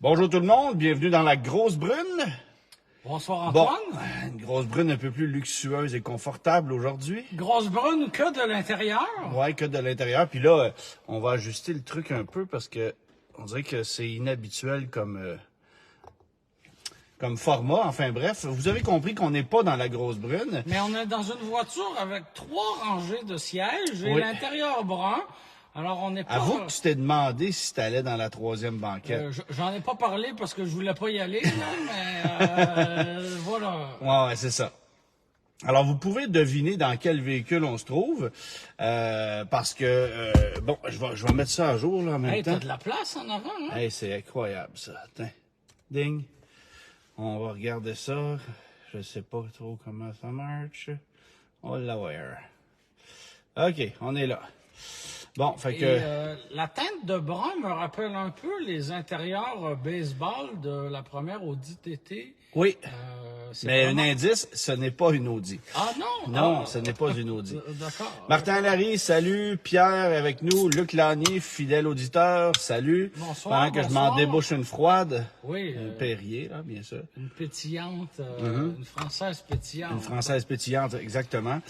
Bonjour tout le monde, bienvenue dans la grosse brune. Bonsoir Bon, Antoine. une grosse brune un peu plus luxueuse et confortable aujourd'hui. Grosse brune que de l'intérieur. Ouais, que de l'intérieur. Puis là, on va ajuster le truc un peu parce que on dirait que c'est inhabituel comme format. Enfin bref, vous avez compris qu'on n'est pas dans la grosse brune. Mais on est dans une voiture avec 3 rangées de sièges et Oui. l'intérieur brun. Alors on n'est pas... Avoue que tu t'es demandé si t'allais dans la troisième banquette. J'en ai pas parlé parce que je voulais pas y aller, là, mais voilà. Ouais, c'est ça. Alors, vous pouvez deviner dans quel véhicule on se trouve, parce que, bon, je vais mettre ça à jour, là, en même Hey, temps. t'as de la place en avant, hein? Hey, c'est incroyable, ça. Attends. Ding. On va regarder ça. Je sais pas trop comment ça marche. On l'a voir. OK, on est là. Bon, fait que... La teinte de brun me rappelle un peu les intérieurs baseball de la première Audi TT. Oui, C'est mais vraiment- un indice, ce n'est pas une Audi. Ah non? Non, Ah, ce n'est pas une Audi. D'accord. Martin Larry, salut. Pierre avec nous. Luc Lanier, fidèle auditeur, salut. Bonsoir, Pendant que je m'en bonsoir. débouche une froide. Oui, Un Perrier, là, bien sûr. une pétillante, une française pétillante. Une française pétillante, exactement.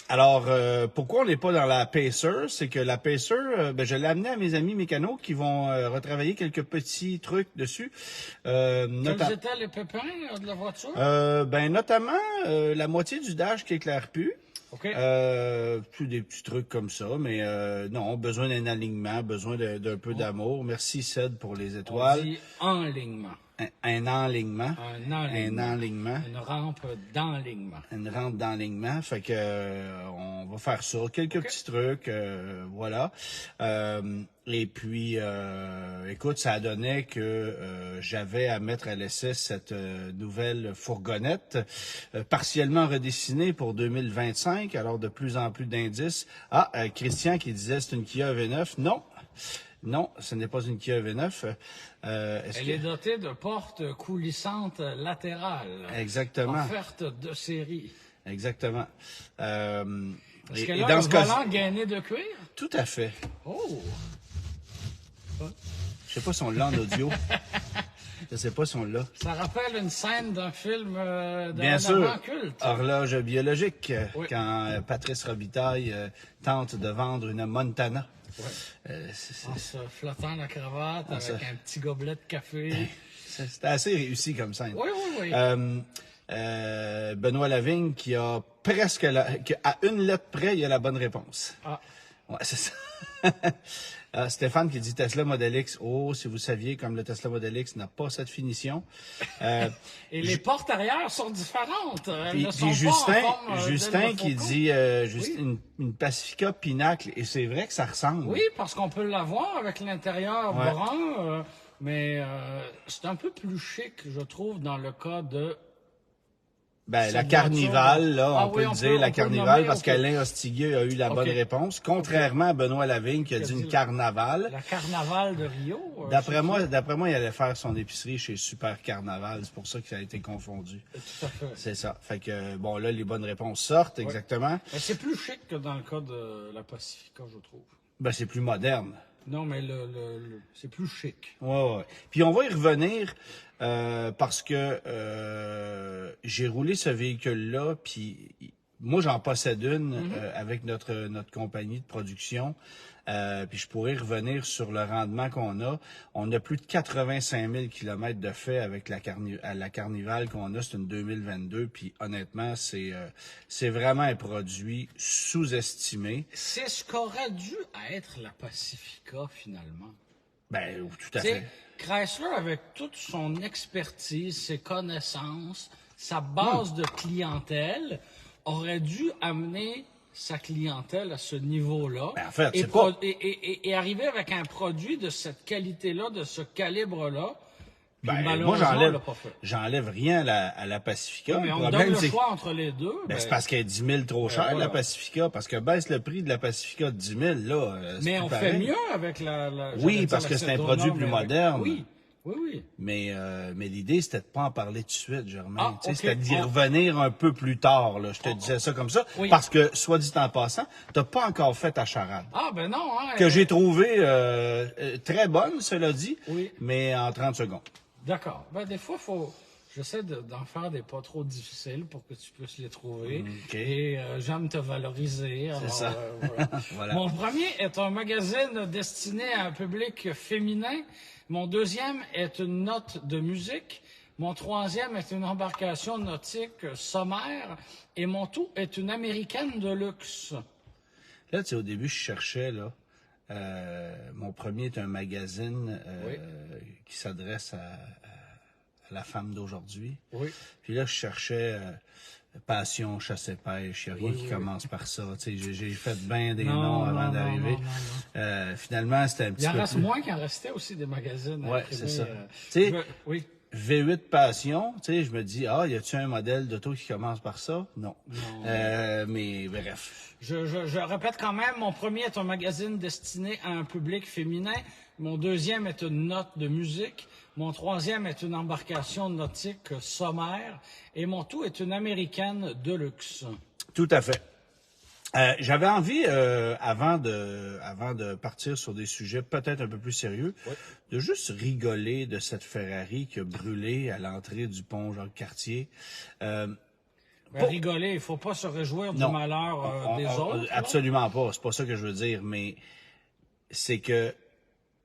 Alors, pourquoi on n'est pas dans la Pacer? C'est que la Pacer, je l'ai amené à mes amis mécanos qui vont retravailler quelques petits trucs dessus. Quels étaient les pépins de la voiture? Notamment la moitié du dash qui éclaire plus. OK. Tous des petits trucs comme ça, mais non, besoin d'un alignement, besoin d'un peu d'amour. Merci Ced pour les On étoiles. dit enlignement. Un enlignement. Un enlignement. Un enlignement. Une rampe d'enlignement. Une rampe d'enlignement. Fait que on va faire ça. Quelques petits trucs, voilà. Et puis, écoute, ça donnait que j'avais à mettre à l'essai cette nouvelle fourgonnette, partiellement redessinée pour 2025. Alors, de plus en plus d'indices. Ah, Christian qui disait c'est une Kia V9. Non. Non, ce n'est pas une Kia V9. Elle est dotée de portes coulissantes latérales. Exactement. Offerte de série. Exactement. Est-ce qu'elle a un volant gainé de cuir? Tout à fait. Oh! Je sais pas si on l'a en audio. Je sais pas si on l'a. Ça rappelle une scène d'un film Bien d'un sûr. avant culte. Horloge biologique, Oui. quand Patrice Robitaille tente de vendre une Montana. Ouais. En se flottant la cravate avec ça. un petit gobelet de café. C'était assez réussi comme scène. Oui, oui, oui. Benoît Lavigne qui a presque à une lettre près, il a la bonne réponse. Ah. Ouais, c'est ça. Stéphane qui dit Tesla Model X. Oh, si vous saviez, comme le Tesla Model X n'a pas cette finition. Et les portes arrière sont différentes. Elles ne sont Puis pas en forme, Justin d'Elmo qui Faucon. dit une Pacifica Pinacle. Et c'est vrai que ça ressemble. Oui, parce qu'on peut l'avoir avec l'intérieur Ouais. brun, mais c'est un peu plus chic, je trouve, dans le cas de... Ben, la Cette Carnival, voiture. là, Ah on oui, peut le on dire, peut- la on peut le Carnival, nommer, parce ok. qu'Alain Ostiguier a eu la bonne réponse, contrairement à Benoît Lavigne qui a dit une Carnaval. La Carnaval de Rio. D'après moi, il allait faire son épicerie chez Super Carnaval. C'est pour ça que ça a été confondu. Tout à fait. C'est ça. Fait que, bon, là, les bonnes réponses sortent, exactement. Mais c'est plus chic que dans le cas de la Pacifica, je trouve. Ben, c'est plus moderne. Non, mais c'est plus chic. Ouais. Puis on va y revenir parce que j'ai roulé ce véhicule-là, puis moi j'en possède une avec notre compagnie de production. Puis je pourrais revenir sur le rendement qu'on a. On a plus de 85 000 kilomètres de fait avec la Carnival qu'on a. C'est une 2022. Puis honnêtement, c'est vraiment un produit sous-estimé. C'est ce qu'aurait dû être la Pacifica, finalement. Ben, tout à Tu sais, fait. Chrysler, avec toute son expertise, ses connaissances, sa base de clientèle, aurait dû amener sa clientèle à ce niveau-là Ben, en fait, et, c'est pas- et arriver avec un produit de cette qualité-là, de ce calibre-là. Puis Ben, moi, malheureusement, on l'a pas fait. j'enlève rien à la Pacifica. Mais Le on problème, donne le c'est choix entre les deux. ben, c'est parce qu'elle est 10 000 trop cher, voilà. la Pacifica. Parce que baisse le prix de la Pacifica de 10 000, là, c'est Mais plus on pareil. fait mieux avec la Oui, j'allais parce dire que la c'est un Sedona, produit plus mais avec- moderne. Oui, Oui, oui. Mais l'idée, c'était de pas en parler tout de suite, Germain. Ah, Tu sais, ok. c'était d'y revenir un peu plus tard, là. Je te disais ça comme ça. Oui. Parce que, soit dit en passant, t'as pas encore fait ta charade. Ah, ben non, hein. Que j'ai trouvé très bonne, cela dit, Oui. mais en 30 secondes. D'accord. Ben, des fois, j'essaie d'en faire des pas trop difficiles pour que tu puisses les trouver. OK. Et j'aime te valoriser. Alors, ça. voilà. Voilà. Mon premier est un magazine destiné à un public féminin. Mon deuxième est une note de musique. Mon troisième est une embarcation nautique sommaire. Et mon tout est une américaine de luxe. Là, tu sais, au début, je cherchais, là. Mon premier est un magazine qui s'adresse à la femme d'aujourd'hui. Oui. Puis là, je cherchais Passion, chasse et pêche. Il n'y a rien qui commence par ça. Tu sais, j'ai fait bien des noms avant d'arriver. Finalement, c'était un petit Il en peu reste plus... moins qu'il en restait aussi des magazines. Ouais, imprimés, c'est ça. Tu sais, oui. V8 Passion, tu sais, je me dis, y a-tu un modèle d'auto qui commence par ça? Non. Mais bref. Je répète quand même, mon premier est un magazine destiné à un public féminin. Mon deuxième est une note de musique. Mon troisième est une embarcation nautique sommaire. Et mon tout est une américaine de luxe. Tout à fait. J'avais envie, avant de partir sur des sujets peut-être un peu plus sérieux, de juste rigoler de cette Ferrari qui a brûlé à l'entrée du pont Jacques-Cartier. Rigoler, il faut pas se réjouir du malheur des autres. Absolument pas, c'est pas ça que je veux dire, mais c'est que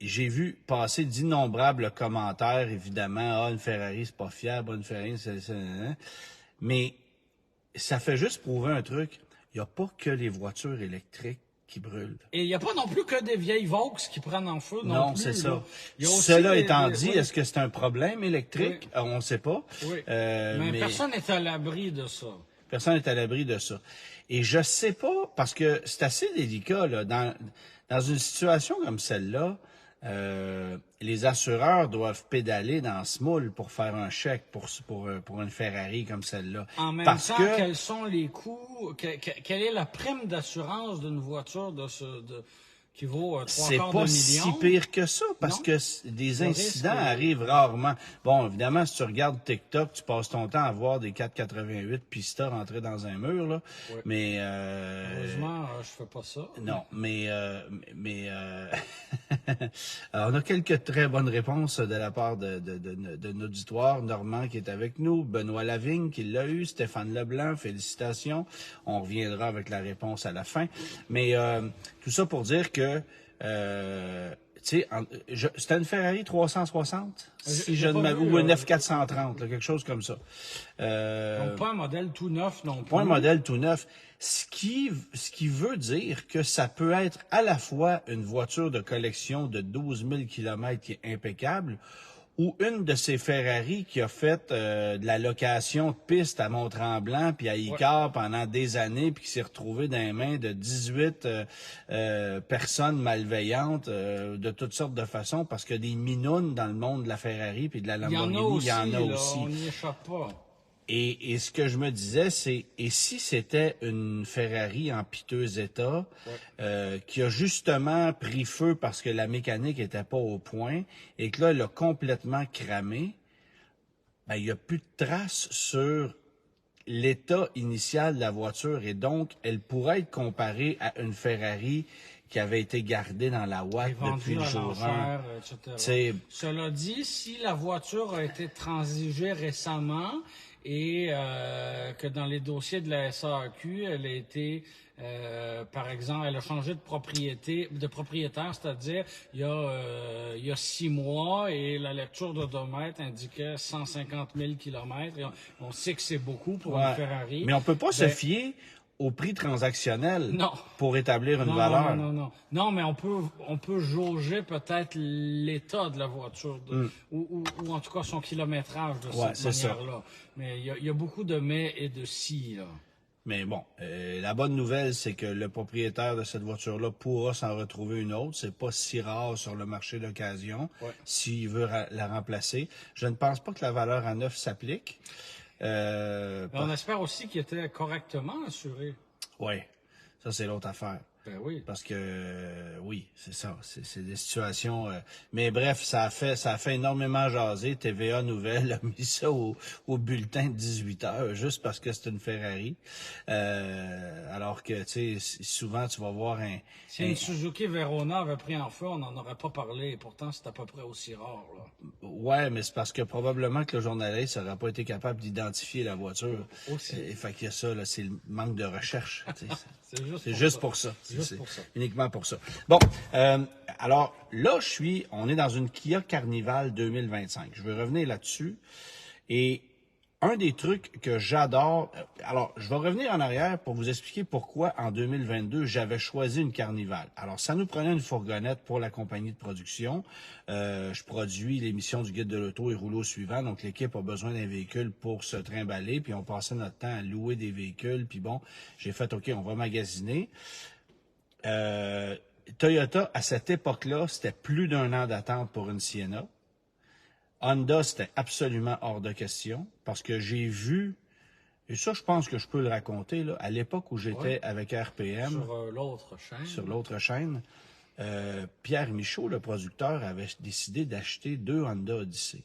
j'ai vu passer d'innombrables commentaires, évidemment, une Ferrari, c'est pas fiable, une Ferrari, hein. Mais ça fait juste prouver un truc. Il n'y a pas que les voitures électriques qui brûlent. Et il n'y a pas non plus que des vieilles Vaux qui prennent en feu non plus. C'est ça. Il y a aussi Cela étant dit, oui. est-ce que c'est un problème électrique? On ne sait pas. Oui. Mais personne n'est à l'abri de ça. Personne n'est à l'abri de ça. Et je sais pas, parce que c'est assez délicat, là, dans une situation comme celle-là, les assureurs doivent pédaler dans ce moule pour faire un chèque pour une Ferrari comme celle-là. En même temps, quels sont les coûts, quelle est la prime d'assurance d'une voiture qui vaut 3/4 de million? C'est pas si pire que ça, parce que des incidents arrivent rarement. Bon, évidemment, si tu regardes TikTok, tu passes ton temps à voir des 488 Pista rentrer dans un mur, là. Oui. Mais heureusement, je fais pas ça. Non, alors, on a quelques très bonnes réponses de la part de notre auditoire. Normand qui est avec nous, Benoît Lavigne qui l'a eu, Stéphane Leblanc, félicitations. On reviendra avec la réponse à la fin. Mais tout ça pour dire que tu sais, c'était une Ferrari 360, ou une F430, là, quelque chose comme ça. Donc pas un modèle tout neuf non plus. Pas un modèle tout neuf. Ce qui veut dire que ça peut être à la fois une voiture de collection de 12 000 km qui est impeccable, ou une de ces Ferrari qui a fait de la location de piste à Mont-Tremblant puis à Icare pendant des années puis qui s'est retrouvée dans les mains de 18 personnes malveillantes de toutes sortes de façons, parce que des minounes dans le monde de la Ferrari puis de la Lamborghini, il y en a aussi. On n'y échappe pas. Et ce que je me disais, c'est, et si c'était une Ferrari en piteux état, qui a justement pris feu parce que la mécanique était pas au point, et que là, elle a complètement cramé, ben, il n'y a plus de traces sur l'état initial de la voiture, et donc, elle pourrait être comparée à une Ferrari qui avait été gardée dans la ouate depuis le jour 1. Cela dit, si la voiture a été transigée récemment, et que dans les dossiers de la SAQ, elle a été, par exemple, elle a changé de propriétaire, c'est-à-dire il y a 6 mois, et la lecture d'odomètre indiquait 150 000 kilomètres. On sait que c'est beaucoup pour une Ferrari. Mais on peut pas se fier au prix transactionnel pour établir une valeur. Non, mais on peut jauger peut-être l'état de la voiture, ou en tout cas son kilométrage de cette manière-là. Mais il y a beaucoup de mais et de si, là. Mais bon, la bonne nouvelle, c'est que le propriétaire de cette voiture-là pourra s'en retrouver une autre. C'est pas si rare sur le marché d'occasion s'il veut la remplacer. Je ne pense pas que la valeur à neuf s'applique. On espère aussi qu'il était correctement assuré. Oui, ça c'est l'autre affaire. Ben oui. Parce que oui, c'est ça. C'est des situations. Mais bref, ça a fait énormément jaser. TVA Nouvelle a mis ça au bulletin de 18 heures, juste parce que c'est une Ferrari. Alors que tu sais, souvent tu vas voir Si une Suzuki Verona avait pris en feu, on n'en aurait pas parlé. Et pourtant, c'est à peu près aussi rare, là. Ouais, mais c'est parce que probablement que le journaliste n'aurait pas été capable d'identifier la voiture. Aussi. Fait qu'il y a ça, là, c'est le manque de recherche. C'est juste pour ça. Juste pour ça. Uniquement pour ça. Bon, alors là, on est dans une Kia Carnival 2025. Je veux revenir là-dessus. Et un des trucs que j'adore, alors je vais revenir en arrière pour vous expliquer pourquoi en 2022 j'avais choisi une Carnival. Alors ça nous prenait une fourgonnette pour la compagnie de production. Je produis l'émission du Guide de l'auto et rouleau suivant, donc l'équipe a besoin d'un véhicule pour se trimballer, puis on passait notre temps à louer des véhicules, puis bon, j'ai fait OK, on va magasiner. Toyota, à cette époque-là, c'était plus d'1 an d'attente pour une Sienna. Honda, c'était absolument hors de question, parce que j'ai vu, et ça, je pense que je peux le raconter, là, à l'époque où j'étais avec RPM, sur l'autre chaîne, Pierre Michaud, le producteur, avait décidé d'acheter 2 Honda Odyssey.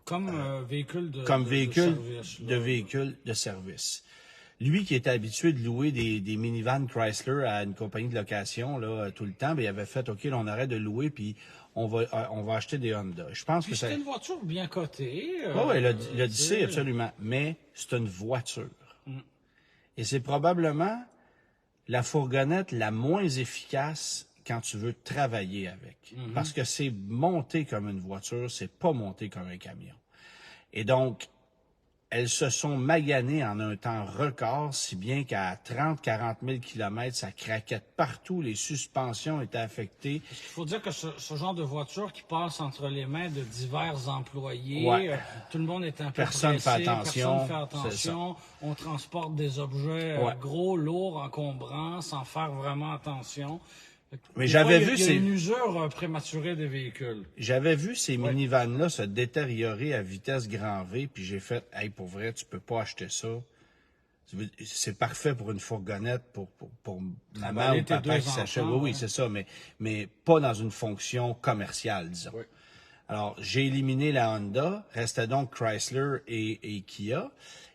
Comme véhicule de véhicule de service. Lui qui était habitué de louer des minivans Chrysler à une compagnie de location là tout le temps, ben il avait fait OK, là, on arrête de louer puis on va acheter des Honda. Je pense puis que c'est une voiture bien cotée. Oui, l'Odyssey, absolument, mais c'est une voiture. Et c'est probablement la fourgonnette la moins efficace quand tu veux travailler avec. Parce que c'est monté comme une voiture, c'est pas monté comme un camion. Et donc, elles se sont maganées en un temps record, si bien qu'à 30-40 000 km, ça craquait partout, les suspensions étaient affectées. Parce qu'il faut dire que ce genre de voiture qui passe entre les mains de divers employés, tout le monde est un peu personne pressé, fait attention, personne fait attention, on transporte des objets gros, lourds, encombrants, sans faire vraiment attention. Mais j'avais vu il y a une usure prématurée des véhicules. J'avais vu ces minivans-là se détériorer à vitesse grand V, puis j'ai fait, hey, pour vrai, tu peux pas acheter ça. C'est parfait pour une fourgonnette, pour maman ou papa qui s'achète. Oui, c'est ça, mais pas dans une fonction commerciale, disons. Oui. Alors, j'ai éliminé la Honda, restait donc Chrysler et Kia.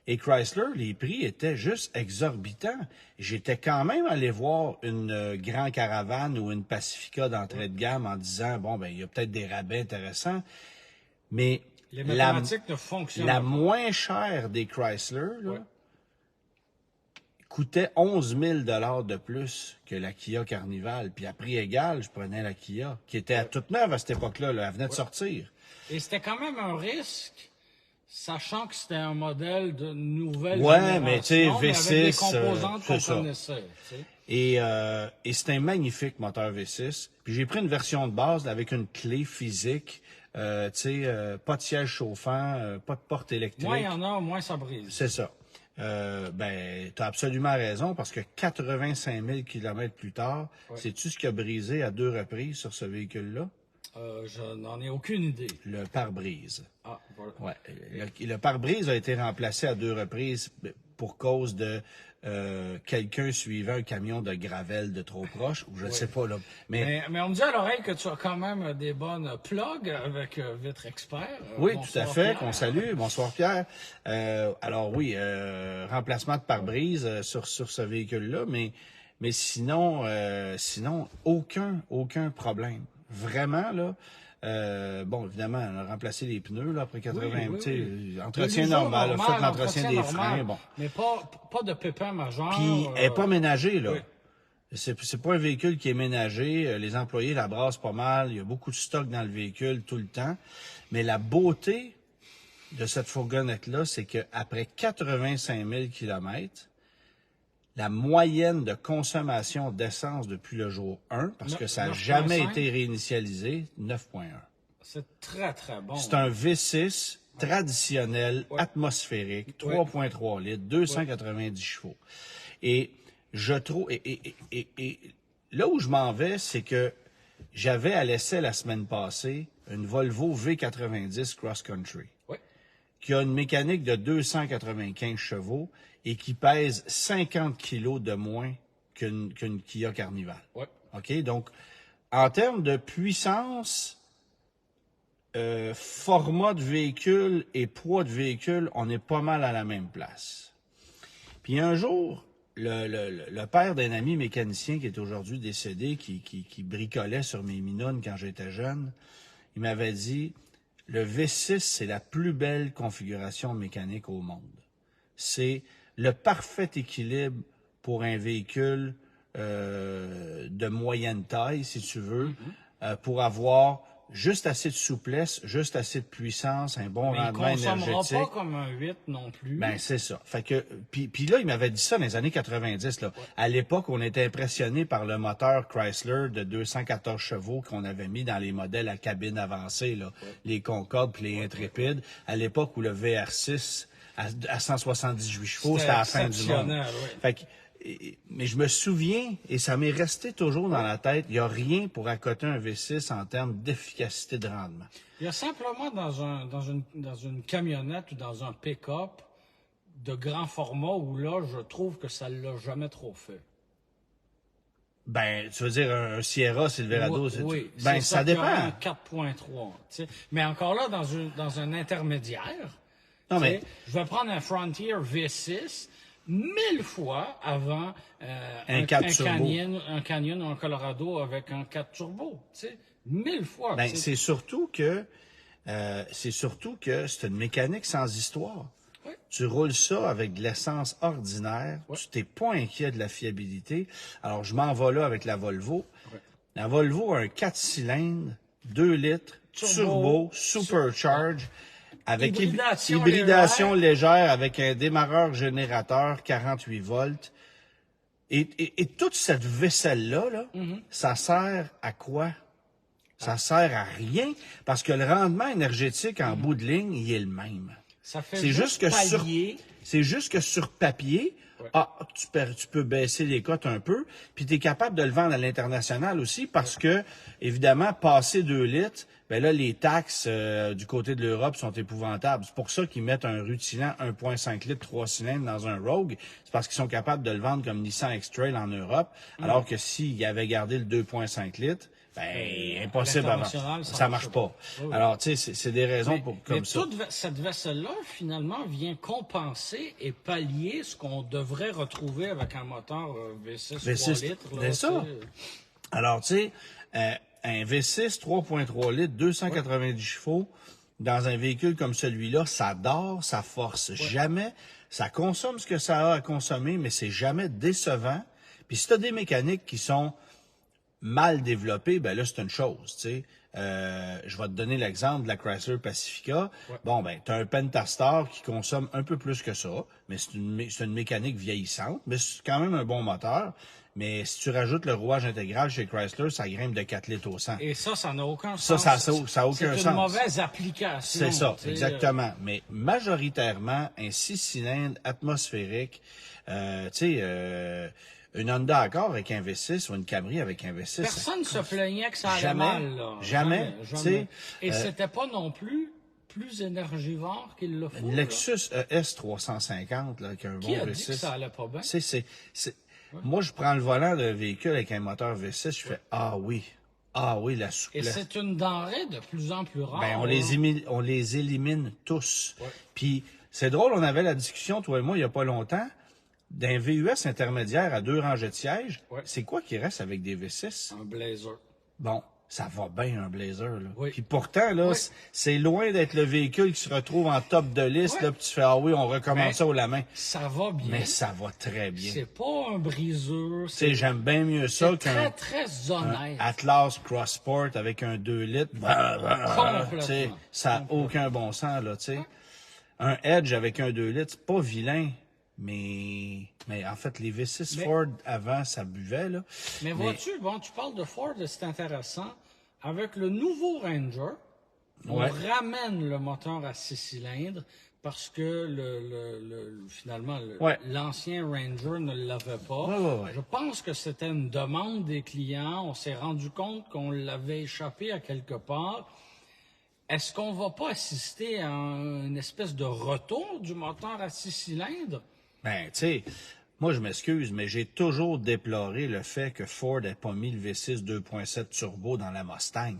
Et Chrysler, les prix étaient juste exorbitants. J'étais quand même allé voir une Grand Caravane ou une Pacifica d'entrée de gamme en disant, bon, ben il y a peut-être des rabais intéressants. Mais les mathématiques ne fonctionnent la moins chère des Chrysler là, coûtait 11 000 $ de plus que la Kia Carnival. Puis à prix égal, je prenais la Kia, qui était à toute neuve à cette époque-là. Là. Elle venait de sortir. Et c'était quand même un risque, sachant que c'était un modèle de nouvelle génération, mais tu sais, V6, avec des composantes qu'on connaissait. T'sais. Et c'est un magnifique moteur V6. Puis j'ai pris une version de base avec une clé physique, pas de siège chauffant, pas de porte électrique. Moins il y en a, moins ça brise. C'est ça. T'as absolument raison, parce que 85 000 km plus tard, sais-tu ce qui a brisé à 2 reprises sur ce véhicule-là? Je n'en ai aucune idée. Le pare-brise. Ah, voilà. Ouais. Le pare-brise a été remplacé à 2 reprises pour cause de quelqu'un suivant un camion de gravel de trop proche, ou je ne sais pas. Là. Mais on me dit à l'oreille que tu as quand même des bonnes plugs avec Vitre Expert. Oui, tout à fait, Pierre. Qu'on salue. Bonsoir Pierre. Alors oui, remplacement de pare-brise sur ce véhicule-là, mais sinon, aucun problème. Vraiment, là, bon, évidemment, on a remplacé les pneus, là, après 80, entretien normal, on a fait l'entretien des freins, bon. Mais pas de pépins majeurs. Puis, elle n'est pas ménagée, là. Oui. C'est pas un véhicule qui est ménagé. Les employés la brassent pas mal. Il y a beaucoup de stock dans le véhicule tout le temps. Mais la beauté de cette fourgonnette-là, c'est qu'après 85 000 km, la moyenne de consommation d'essence depuis le jour 1, parce que ça n'a jamais été réinitialisé, 9,1. C'est très, très bon. C'est un V6 traditionnel, atmosphérique, 3,3 litres, 290 chevaux. Et je trouve... Et là où je m'en vais, c'est que j'avais à l'essai la semaine passée une Volvo V90 Cross Country, qui a une mécanique de 295 chevaux, et qui pèse 50 kilos de moins qu'une Kia Carnival. Ouais. OK? Donc, en termes de puissance, format de véhicule et poids de véhicule, on est pas mal à la même place. Puis un jour, le père d'un ami mécanicien qui est aujourd'hui décédé, qui bricolait sur mes minounes quand j'étais jeune, il m'avait dit, le V6, c'est la plus belle configuration mécanique au monde. C'est le parfait équilibre pour un véhicule de moyenne taille, si tu veux, pour avoir juste assez de souplesse, juste assez de puissance, un bon rendement énergétique. Il ne consommera pas comme un 8 non plus. Ben c'est ça. Fait que puis là, il m'avait dit ça dans les années 90 là. Ouais. À l'époque, on était impressionné par le moteur Chrysler de 214 chevaux qu'on avait mis dans les modèles à cabine avancée là, les Concorde puis les Intrépides, à l'époque où le VR6 à 178 chevaux, c'était à la fin du monde. Ouais. Fait que mais je me souviens, et ça m'est resté toujours dans la tête, il n'y a rien pour accoter un V6 en termes d'efficacité de rendement. Il y a simplement dans une camionnette ou dans un pick-up de grand format où là, je trouve que ça ne l'a jamais trop fait. Ben, tu veux dire un Sierra Silverado? Oui, ben, ça dépend. Un 4.3. Mais encore là, dans un intermédiaire, non, mais je vais prendre un Frontier V6 1000 fois avant un Canyon ou un Colorado avec un 4 turbo. 1000 fois. Ben, c'est surtout que c'est une mécanique sans histoire. Oui. Tu roules ça avec de l'essence ordinaire. Oui. Tu t'es pas inquiet de la fiabilité. Alors, je m'en vais là avec la Volvo. Oui. La Volvo a un 4 cylindres, 2 litres, turbo supercharge. Avec hybridation légère avec un démarreur générateur 48 volts. Et toute cette vaisselle-là, ça sert à quoi? Ça sert à rien parce que le rendement énergétique en bout de ligne, il est le même. Ça fait c'est juste que sur papier, tu peux baisser les cotes un peu, puis tu es capable de le vendre à l'international aussi parce que, évidemment, passer 2 litres, ben là, les taxes du côté de l'Europe sont épouvantables. C'est pour ça qu'ils mettent un rutilant 1.5 litres, 3 cylindres dans un Rogue. C'est parce qu'ils sont capables de le vendre comme Nissan X-Trail en Europe, alors que s'ils avaient gardé le 2.5 litres, ben, impossible à vendre. Ça marche pas. Oui. Alors, tu sais, c'est des raisons comme ça. Mais toute cette vaisselle-là, finalement, vient compenser et pallier ce qu'on devrait retrouver avec un moteur V6 3 litres. C'est ça. Alors, tu sais, un V6 3.3 litres, 290 chevaux, dans un véhicule comme celui-là, ça dort, ça force jamais. Ça consomme ce que ça a à consommer, mais c'est jamais décevant. Puis si tu as des mécaniques qui sont mal développé, ben là, c'est une chose, tu sais. Je vais te donner l'exemple de la Chrysler Pacifica. Ouais. Bon, ben, tu as un Pentastar qui consomme un peu plus que ça, mais c'est une mécanique vieillissante, mais c'est quand même un bon moteur. Mais si tu rajoutes le rouage intégral chez Chrysler, ça grimpe de 4 litres au 100. Et ça n'a aucun sens. Ça a aucun sens. C'est une mauvaise application. C'est ça, exactement. Mais majoritairement, un 6 cylindres atmosphérique, tu sais... une Honda Accord avec un V6 ou une Camry avec un V6. Personne ne se plaignait que ça allait mal. Là. Jamais. Et c'était pas non plus énergivore qu'il le faut. Lexus ES 350 là, avec un bon V6. Qui a dit que ça allait pas bien? Ouais. Moi, je prends le volant d'un véhicule avec un moteur V6, je fais ah oui, la souplesse. Et c'est une denrée de plus en plus rare. Ben, on les élimine tous. Ouais. Puis c'est drôle, on avait la discussion, toi et moi, il y a pas longtemps. D'un VUS intermédiaire à 2 rangées de sièges, c'est quoi qui reste avec des V6? Un Blazer. Bon, ça va bien, un Blazer. Là. Oui. Puis pourtant, là, c'est loin d'être le véhicule qui se retrouve en top de liste, là, puis tu fais, ah oui, on recommence ça au la main. Ça va bien. Mais ça va très bien. C'est pas un briseur. Tu sais, j'aime bien mieux ça qu'un... très honnête. Atlas Cross Sport avec un 2 litres. Complètement. Ça n'a aucun bon sens, là, tu sais. Un Edge avec un 2 litres, c'est pas vilain. Mais en fait, les V6 Ford, avant, ça buvait, là. Mais vois-tu, tu parles de Ford, c'est intéressant. Avec le nouveau Ranger, on ramène le moteur à 6 cylindres parce que finalement, l'ancien Ranger ne l'avait pas. Je pense que c'était une demande des clients. On s'est rendu compte qu'on l'avait échappé à quelque part. Est-ce qu'on va pas assister à une espèce de retour du moteur à 6 cylindres? Ben, tu sais, Moi, je m'excuse, mais j'ai toujours déploré le fait que Ford n'ait pas mis le V6 2.7 turbo dans la Mustang.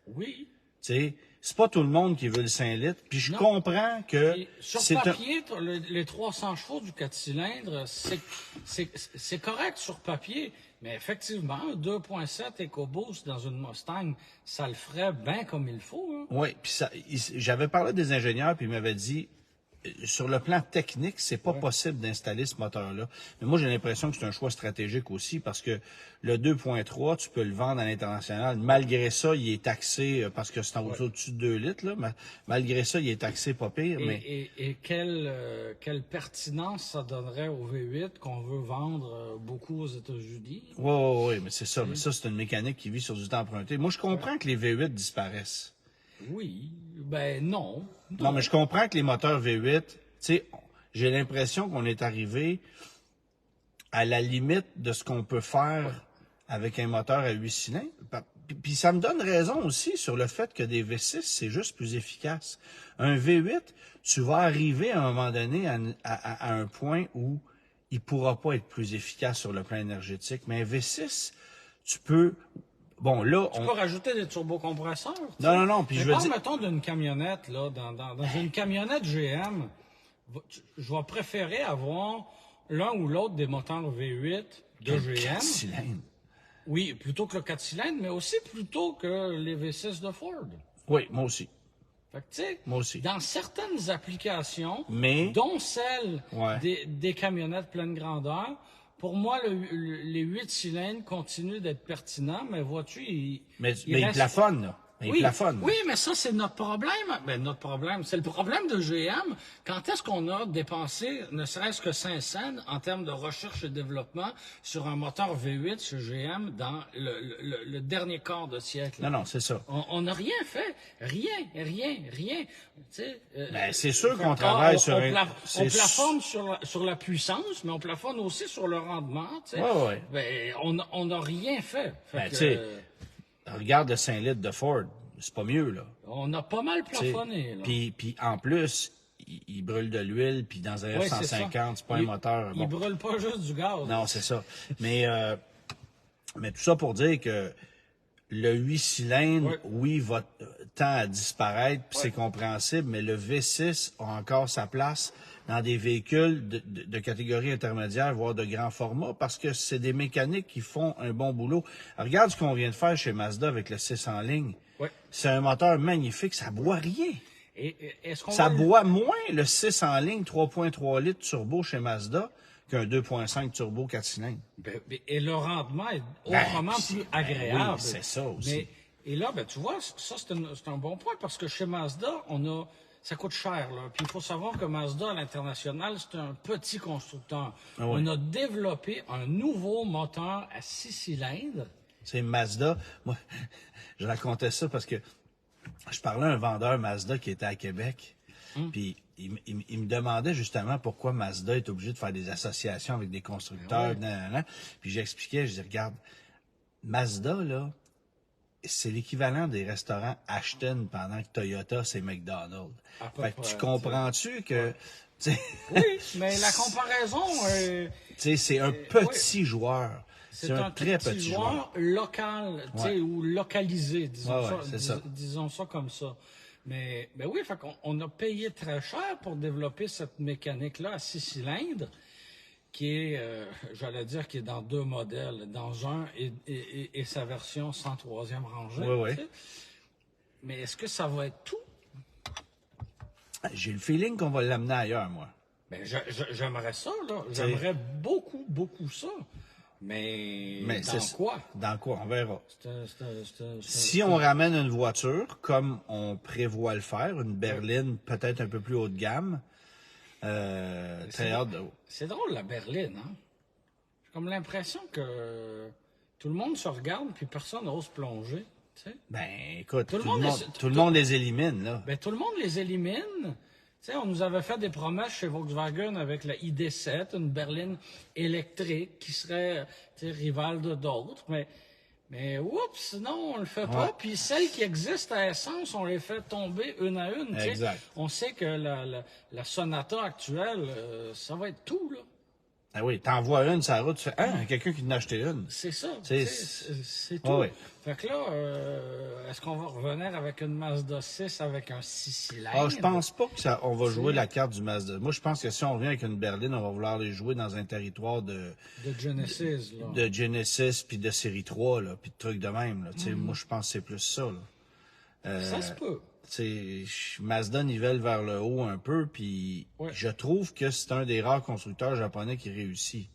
Oui. Tu sais, c'est pas tout le monde qui veut le 5 litres. Puis je Non. comprends que Puis, sur c'est papier, les 300 chevaux du 4 cylindres, c'est correct sur papier. Mais effectivement, 2.7 EcoBoost dans une Mustang, ça le ferait bien comme il faut. Hein. Oui, puis j'avais parlé des ingénieurs, puis ils m'avaient dit, sur le plan technique, c'est pas possible d'installer ce moteur-là. Mais moi, j'ai l'impression que c'est un choix stratégique aussi, parce que le 2.3, tu peux le vendre à l'international. Malgré ça, il est taxé, parce que c'est au-dessus de 2 litres, là, mais malgré ça, il est taxé pas pire. Et quelle pertinence ça donnerait au V8 qu'on veut vendre beaucoup aux États-Unis? Oui, mais c'est ça. Mais ça, c'est une mécanique qui vit sur du temps emprunté. Moi, je comprends que les V8 disparaissent. Oui, ben non. Non, mais je comprends que les moteurs V8, tu sais, j'ai l'impression qu'on est arrivé à la limite de ce qu'on peut faire avec un moteur à 8 cylindres. Puis ça me donne raison aussi sur le fait que des V6, c'est juste plus efficace. Un V8, tu vas arriver à un moment donné à un point où il pourra pas être plus efficace sur le plan énergétique. Mais un V6, tu peux... Bon, là, Tu peux rajouter des turbocompresseurs. Non, puis je veux dire... mettons d'une camionnette, là, dans une camionnette GM, je vais préférer avoir l'un ou l'autre des moteurs V8 de GM. 4 cylindres. Oui, plutôt que le 4 cylindres, mais aussi plutôt que les V6 de Ford. Oui, moi aussi. Fait que, tu sais, Moi aussi. dans certaines applications, Mais... dont celle Ouais. des camionnettes pleine grandeur, pour moi, les 8 cylindres continuent d'être pertinents, mais vois-tu, il plafonne, là. Il plafonne. Oui, mais ça, c'est notre problème. Ben, notre problème, c'est le problème de GM. Quand est-ce qu'on a dépensé ne serait-ce que 5 cents en termes de recherche et développement sur un moteur V8 chez GM dans le dernier quart de siècle? Non, c'est ça. On n'a rien fait. Rien. Tu sais, Ben, c'est sûr qu'on travaille sur on plafonne sur la puissance, mais on plafonne aussi sur le rendement. Tu sais. Ouais. Ben, on n'a rien fait. Ben, tu sais, regarde le 5 litres de Ford. C'est pas mieux, là. On a pas mal plafonné. Là. Puis en plus, il brûle de l'huile, puis dans un F-150, c'est pas un moteur. Il brûle pas juste du gaz. Non, c'est ça. Mais tout ça pour dire que le 8 cylindres, oui, tend à disparaître, puis c'est compréhensible, mais le V6 a encore sa place dans des véhicules de catégorie intermédiaire, voire de grand format, parce que c'est des mécaniques qui font un bon boulot. Alors, regarde ce qu'on vient de faire chez Mazda avec le 6 en ligne. Ouais. C'est un moteur magnifique, ça boit rien. Est-ce qu'on Ça boit moins le 6 en ligne 3.3 litres turbo chez Mazda qu'un 2.5 turbo 4 cylindres. Et le rendement est autrement plus agréable. Oui, c'est ça aussi. Et là, tu vois, ça, c'est un bon point, parce que chez Mazda, ça coûte cher, là. Puis il faut savoir que Mazda, à l'international, c'est un petit constructeur. Ah oui. On a développé un nouveau moteur à 6 cylindres. C'est Mazda. Moi, je racontais ça parce que je parlais à un vendeur Mazda qui était à Québec. Puis il me demandait justement pourquoi Mazda est obligé de faire des associations avec des constructeurs. Puis j'expliquais, je disais, regarde, Mazda, là, c'est l'équivalent des restaurants Ashton pendant que Toyota, c'est McDonald's. Fait que tu comprends-tu que... Oui, mais la comparaison... c'est un petit joueur. C'est un très petit joueur local, ou localisé, disons ça comme ça. Mais oui, fait qu'on a payé très cher pour développer cette mécanique-là à 6 cylindres, qui est, j'allais dire, qui est dans 2 modèles, dans un et sa version 103e rangée. Oui. Mais est-ce que ça va être tout? J'ai le feeling qu'on va l'amener ailleurs, moi. Ben, j'aimerais ça, là. J'aimerais beaucoup ça. Mais dans quoi? Dans quoi? On verra. Si on ramène une voiture, comme on prévoit le faire, une berline peut-être un peu plus haut de gamme, très hâte de... C'est drôle, la berline, hein? J'ai comme l'impression que tout le monde se regarde puis personne n'ose plonger, tu sais? Ben, écoute, tout le monde les élimine, là. Ben, tout le monde les élimine. Tu sais, on nous avait fait des promesses chez Volkswagen avec la ID7, une berline électrique qui serait, rivale de d'autres, mais oups, non, on le fait pas. Puis celles qui existent à essence, on les fait tomber une à une. Exact. On sait que la Sonata actuelle, ça va être tout, là. Ah oui, t'envoies une sur la route, tu fais, quelqu'un qui en a acheté une. C'est ça. C'est- C'est tout. Ouais. Fait que là, est-ce qu'on va revenir avec une Mazda 6 avec un 6 cylindres? Ah, je pense pas que ça, on va jouer la carte du Mazda. Moi, je pense que si on revient avec une berline, on va vouloir les jouer dans un territoire De Genesis, là. de Genesis puis de série 3, là, puis de trucs de même, là. Tu sais, moi, je pense que c'est plus ça, là. Ça se peut. Mazda nivelle vers le haut un peu, puis Ouais. je trouve que c'est un des rares constructeurs japonais qui réussit.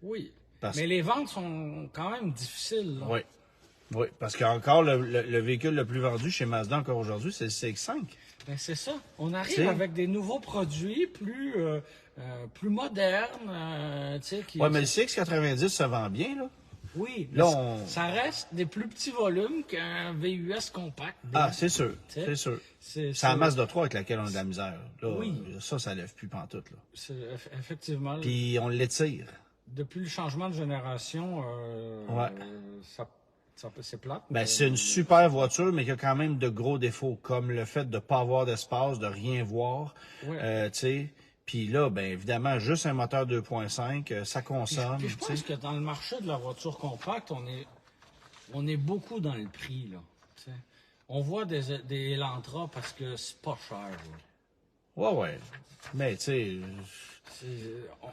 Oui. Parce- Mais les ventes sont quand même difficiles, là. Oui. Oui, parce qu'encore le véhicule le plus vendu chez Mazda encore aujourd'hui, c'est le CX-5. Ben, c'est ça. On arrive T'sais. avec des nouveaux produits plus modernes, tu sais, qui... Oui, mais le CX-90 se vend bien, là. Oui, Là, mais on- ça reste des plus petits volumes qu'un VUS compact. Ah, c'est sûr, T'sais. c'est sûr. C'est C'est la Mazda 3 avec laquelle on a de la misère. Là, Oui. ça lève plus pantoute, là. Effectivement. Puis on l'étire. Depuis le changement de génération, Ouais. c'est plate. Ben, mais- c'est une super voiture, mais qui a quand même de gros défauts, comme le fait de pas avoir d'espace, de rien voir. Ouais. Tu sais. Puis là, ben évidemment, juste un moteur 2.5, ça Puis consomme. je tu sais. pense que dans le marché de la voiture compacte, on est beaucoup dans le prix, là. Tu sais. On voit des Elantra parce que c'est pas cher, là. Ouais, ouais. Mais tu sais,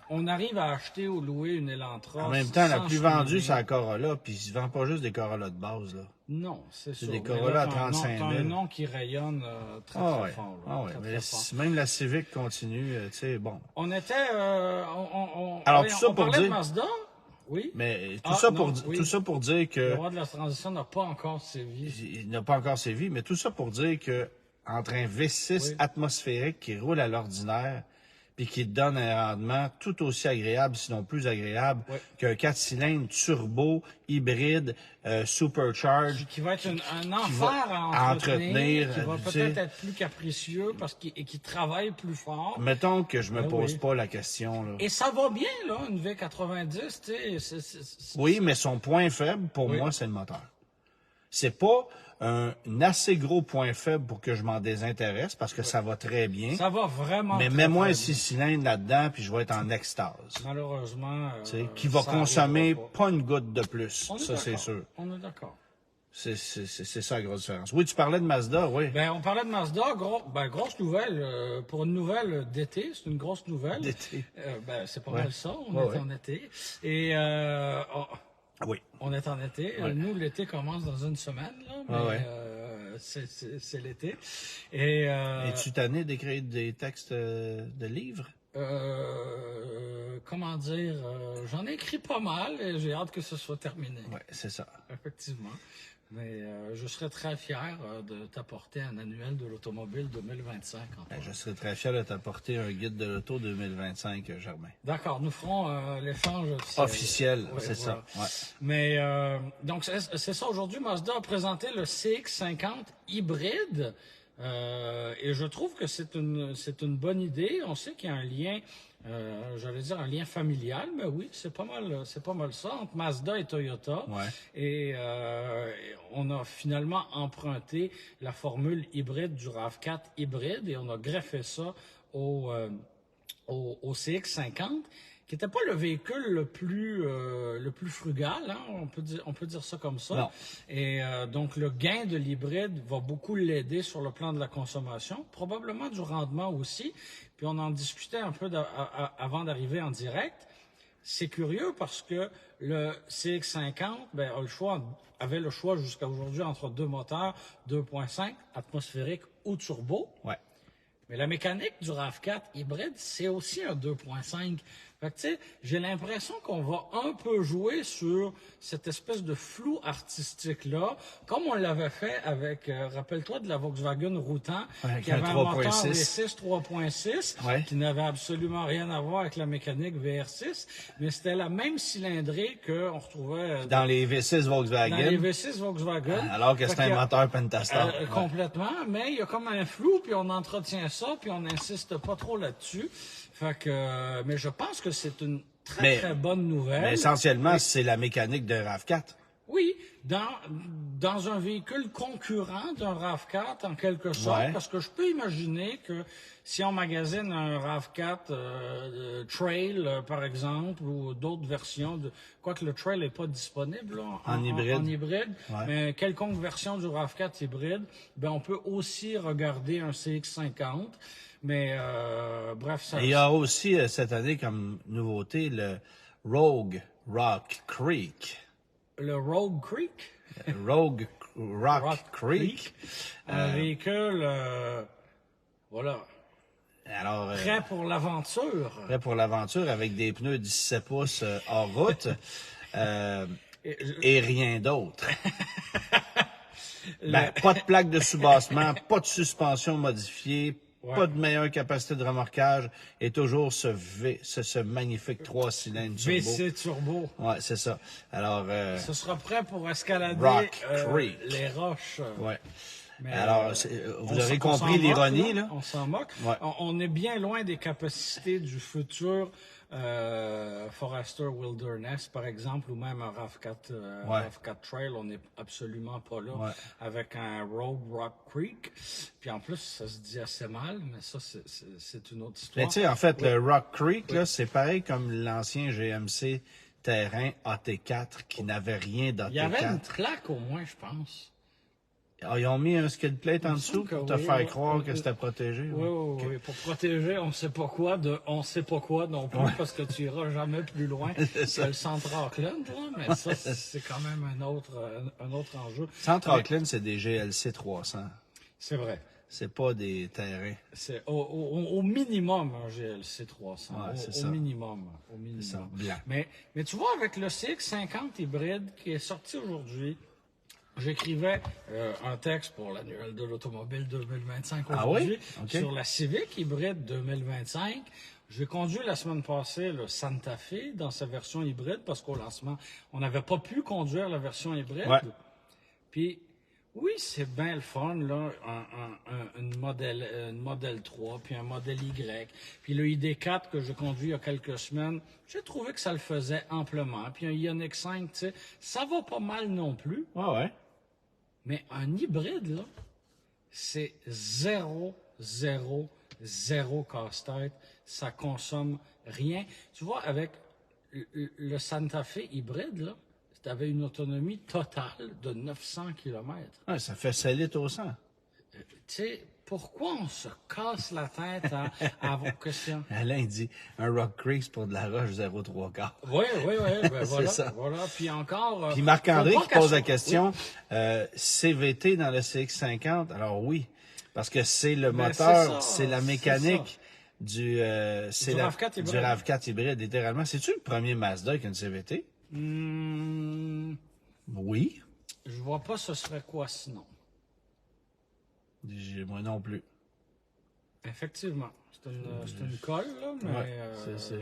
On arrive à acheter ou louer une Elantra. en même temps, la sans plus cheminée. vendue, c'est la Corolla, puis ils ne vendent pas juste des Corolla de base, là. Non, c'est ça. des Mais Corolla là, à t'as un nom- 35 000. t'as un nom qui rayonne très, Ah très ouais. fort. Là, Ah ouais. très, Mais très fort. même la Civic continue, tu sais, bon. On était... Alors, tout ça on pour parlait dire- de Mazda, oui. Mais Ah, non, oui. tout ça pour dire Le que roi de la transition n'a pas encore sévi. il n'a pas encore sévi, mais tout ça pour dire que entre un V6 Oui. atmosphérique qui roule à l'ordinaire puis qui te donne un rendement tout aussi agréable, sinon plus agréable, Oui. qu'un 4 cylindres turbo, hybride, supercharged, Qui va être un enfer va à entretenir, qui va tu sais. peut-être être plus capricieux et qui travaille plus fort. Mettons que je me Ben pose oui. pas la question, là. Et ça va bien, là, une V90, tu sais. Oui, mais son point faible, pour Oui. moi, c'est le moteur. C'est pas un assez gros point faible pour que je m'en désintéresse, parce que ça va très bien. Ça va vraiment Mais très, mets-moi très un 6 cylindres là-dedans, puis je vais être en extase. bien. Malheureusement, Tu sais, qui va ça consommer arrivera pas une goutte de plus. On est Ça, c'est d'accord. sûr. On est d'accord. C'est ça la grosse différence. Oui, tu parlais de Mazda, oui. Ben, on parlait de Mazda, grosse nouvelle, pour une nouvelle d'été, c'est une grosse nouvelle. D'été. Ben, c'est pas Ouais. mal ça, on Ouais, est ouais. en été. Et Oui. on est en été. Ouais. Nous, l'été commence dans une semaine, là, mais Ouais, ouais. c'est l'été. Et Es-tu tanné d'écrire des textes de livres? comment dire, j'en ai écrit pas mal et j'ai hâte que ce soit terminé. Oui, c'est ça. Effectivement. Mais je serais très fier de t'apporter un annuel de l'automobile 2025. Ben, je serais très fier de t'apporter un guide de l'auto 2025, Germain. D'accord, nous ferons l'échange officiel. Officiel, Ouais, c'est voilà. ça. Ouais. Mais donc c'est ça, aujourd'hui, Mazda a présenté le CX-50 hybride. Et je trouve que c'est une bonne idée. On sait qu'il y a un lien, j'allais dire un lien familial, mais oui, c'est pas mal ça, entre Mazda et Toyota. Ouais. Et on a finalement emprunté la formule hybride du RAV4 hybride et on a greffé ça au CX-50, qui n'était pas le véhicule le plus frugal, hein, on peut dire ça comme ça. Non. Et donc le gain de l'hybride va beaucoup l'aider sur le plan de la consommation, probablement du rendement aussi. Puis on en discutait un peu avant d'arriver en direct. C'est curieux parce que le CX-50 avait le choix jusqu'à aujourd'hui entre deux moteurs 2.5 atmosphérique ou turbo. Ouais. Mais la mécanique du RAV4 hybride, c'est aussi un 2.5. Fait que, tu sais, j'ai l'impression qu'on va un peu jouer sur cette espèce de flou artistique-là, comme on l'avait fait avec, rappelle-toi de la Volkswagen Routan, Ouais, qui avait un moteur 3.6. V6 3.6, Ouais. qui n'avait absolument rien à voir avec la mécanique VR6, mais c'était la même cylindrée qu'on retrouvait Dans les V6 dans Volkswagen, les V6 Volkswagen. alors que Fait c'est un qu'il y a- moteur Pentastar. Ouais. Complètement, mais il y a comme un flou, puis on entretient ça, puis on n'insiste pas trop là-dessus. Fait que, mais je pense que c'est une très, Mais- très bonne nouvelle. Mais essentiellement, c'est la mécanique de RAV4. Oui, dans un véhicule concurrent d'un RAV4, en quelque sorte, Ouais. parce que je peux imaginer que si on magasine un RAV4 Trail, par exemple, ou d'autres versions, quoique le Trail n'est pas disponible là, En hybride. en hybride, Ouais. mais quelconque version du RAV4 hybride, ben on peut aussi regarder un CX-50. Mais bref, ça. Et il y a aussi cette année comme nouveauté le Rogue Rock Creek. Le Rogue Creek. Rogue Rock, Rock Creek. Un véhicule, voilà, Alors, prêt pour l'aventure. prêt pour l'aventure avec des pneus 17 pouces hors route et rien d'autre. Ben, pas de plaque de soubassement, pas de suspension modifiée, Ouais. pas de meilleure capacité de remorquage et toujours ce magnifique 3 cylindres turbo. VC Turbo. Ouais, c'est ça. Alors, Ce sera prêt pour escalader Rock Creek. les roches. ouais. Mais, Alors, vous aurez on compris s'en l'ironie, moque, là. On s'en moque. Ouais. On est bien loin des capacités du futur Forester Wilderness, par exemple, ou même un RAV4, Ouais. RAV4 Trail. On n'est absolument pas là Ouais. avec un Rogue Rock Creek. Puis en plus, ça se dit assez mal, mais ça, c'est une autre Mais histoire. tu sais, en fait, le Rock Creek, là, c'est pareil comme l'ancien GMC Terrain AT4 qui n'avait rien d'AT4. Il y avait une plaque au moins, je pense. Ah, ils ont mis un skid plate en dessous que pour te oui, faire oui. croire que c'était protégé. Oui, oui, oui, pour protéger, on sait pas quoi on sait pas quoi non plus, parce que tu iras jamais plus loin que le centre Auckland, là, mais ça, c'est quand même un autre enjeu. Centre Auckland, c'est des GLC 300. C'est vrai. C'est pas des terrains. C'est au minimum un GLC 300. Ouais, c'est au ça. minimum. Au minimum. C'est ça, blanc. Mais tu vois, avec le CX-50 hybride qui est sorti aujourd'hui, j'écrivais un texte pour l'annuel de l'automobile 2025 Ah aujourd'hui oui? OK. sur la Civic hybride 2025. J'ai conduit la semaine passée le Santa Fe dans sa version hybride parce qu'au lancement, on n'avait pas pu conduire la version hybride. Ouais. Puis, oui, c'est bien le fun, là, une modèle 3, puis un modèle Y. Puis le ID4 que j'ai conduit il y a quelques semaines, j'ai trouvé que ça le faisait amplement. Puis un Ioniq 5, tu sais, ça va pas mal non plus. Ouais, ouais. Mais un hybride, là, c'est zéro casse-tête. Ça consomme rien. Tu vois, avec le Santa Fe hybride, là, tu avais une autonomie totale de 900 km. Ouais, ça fait 7 litres au 100. Tu sais, pourquoi on se casse la tête à vos questions? Alain dit, un Rock Creek, c'est pour de la roche 0,3 quart. Oui, ben C'est voilà, ça. voilà. Puis encore... Puis Marc-André faut pas qui pose la qu'elle question, CVT dans le CX-50, alors oui, parce que c'est le Ben, moteur, c'est ça, c'est la c'est mécanique du RAV4 hybride. du RAV4 hybride, littéralement. C'est-tu le premier Mazda qui a une CVT? Oui. Je vois pas ce serait quoi sinon. Moi non plus. Effectivement. C'est une colle, là, mais Ouais,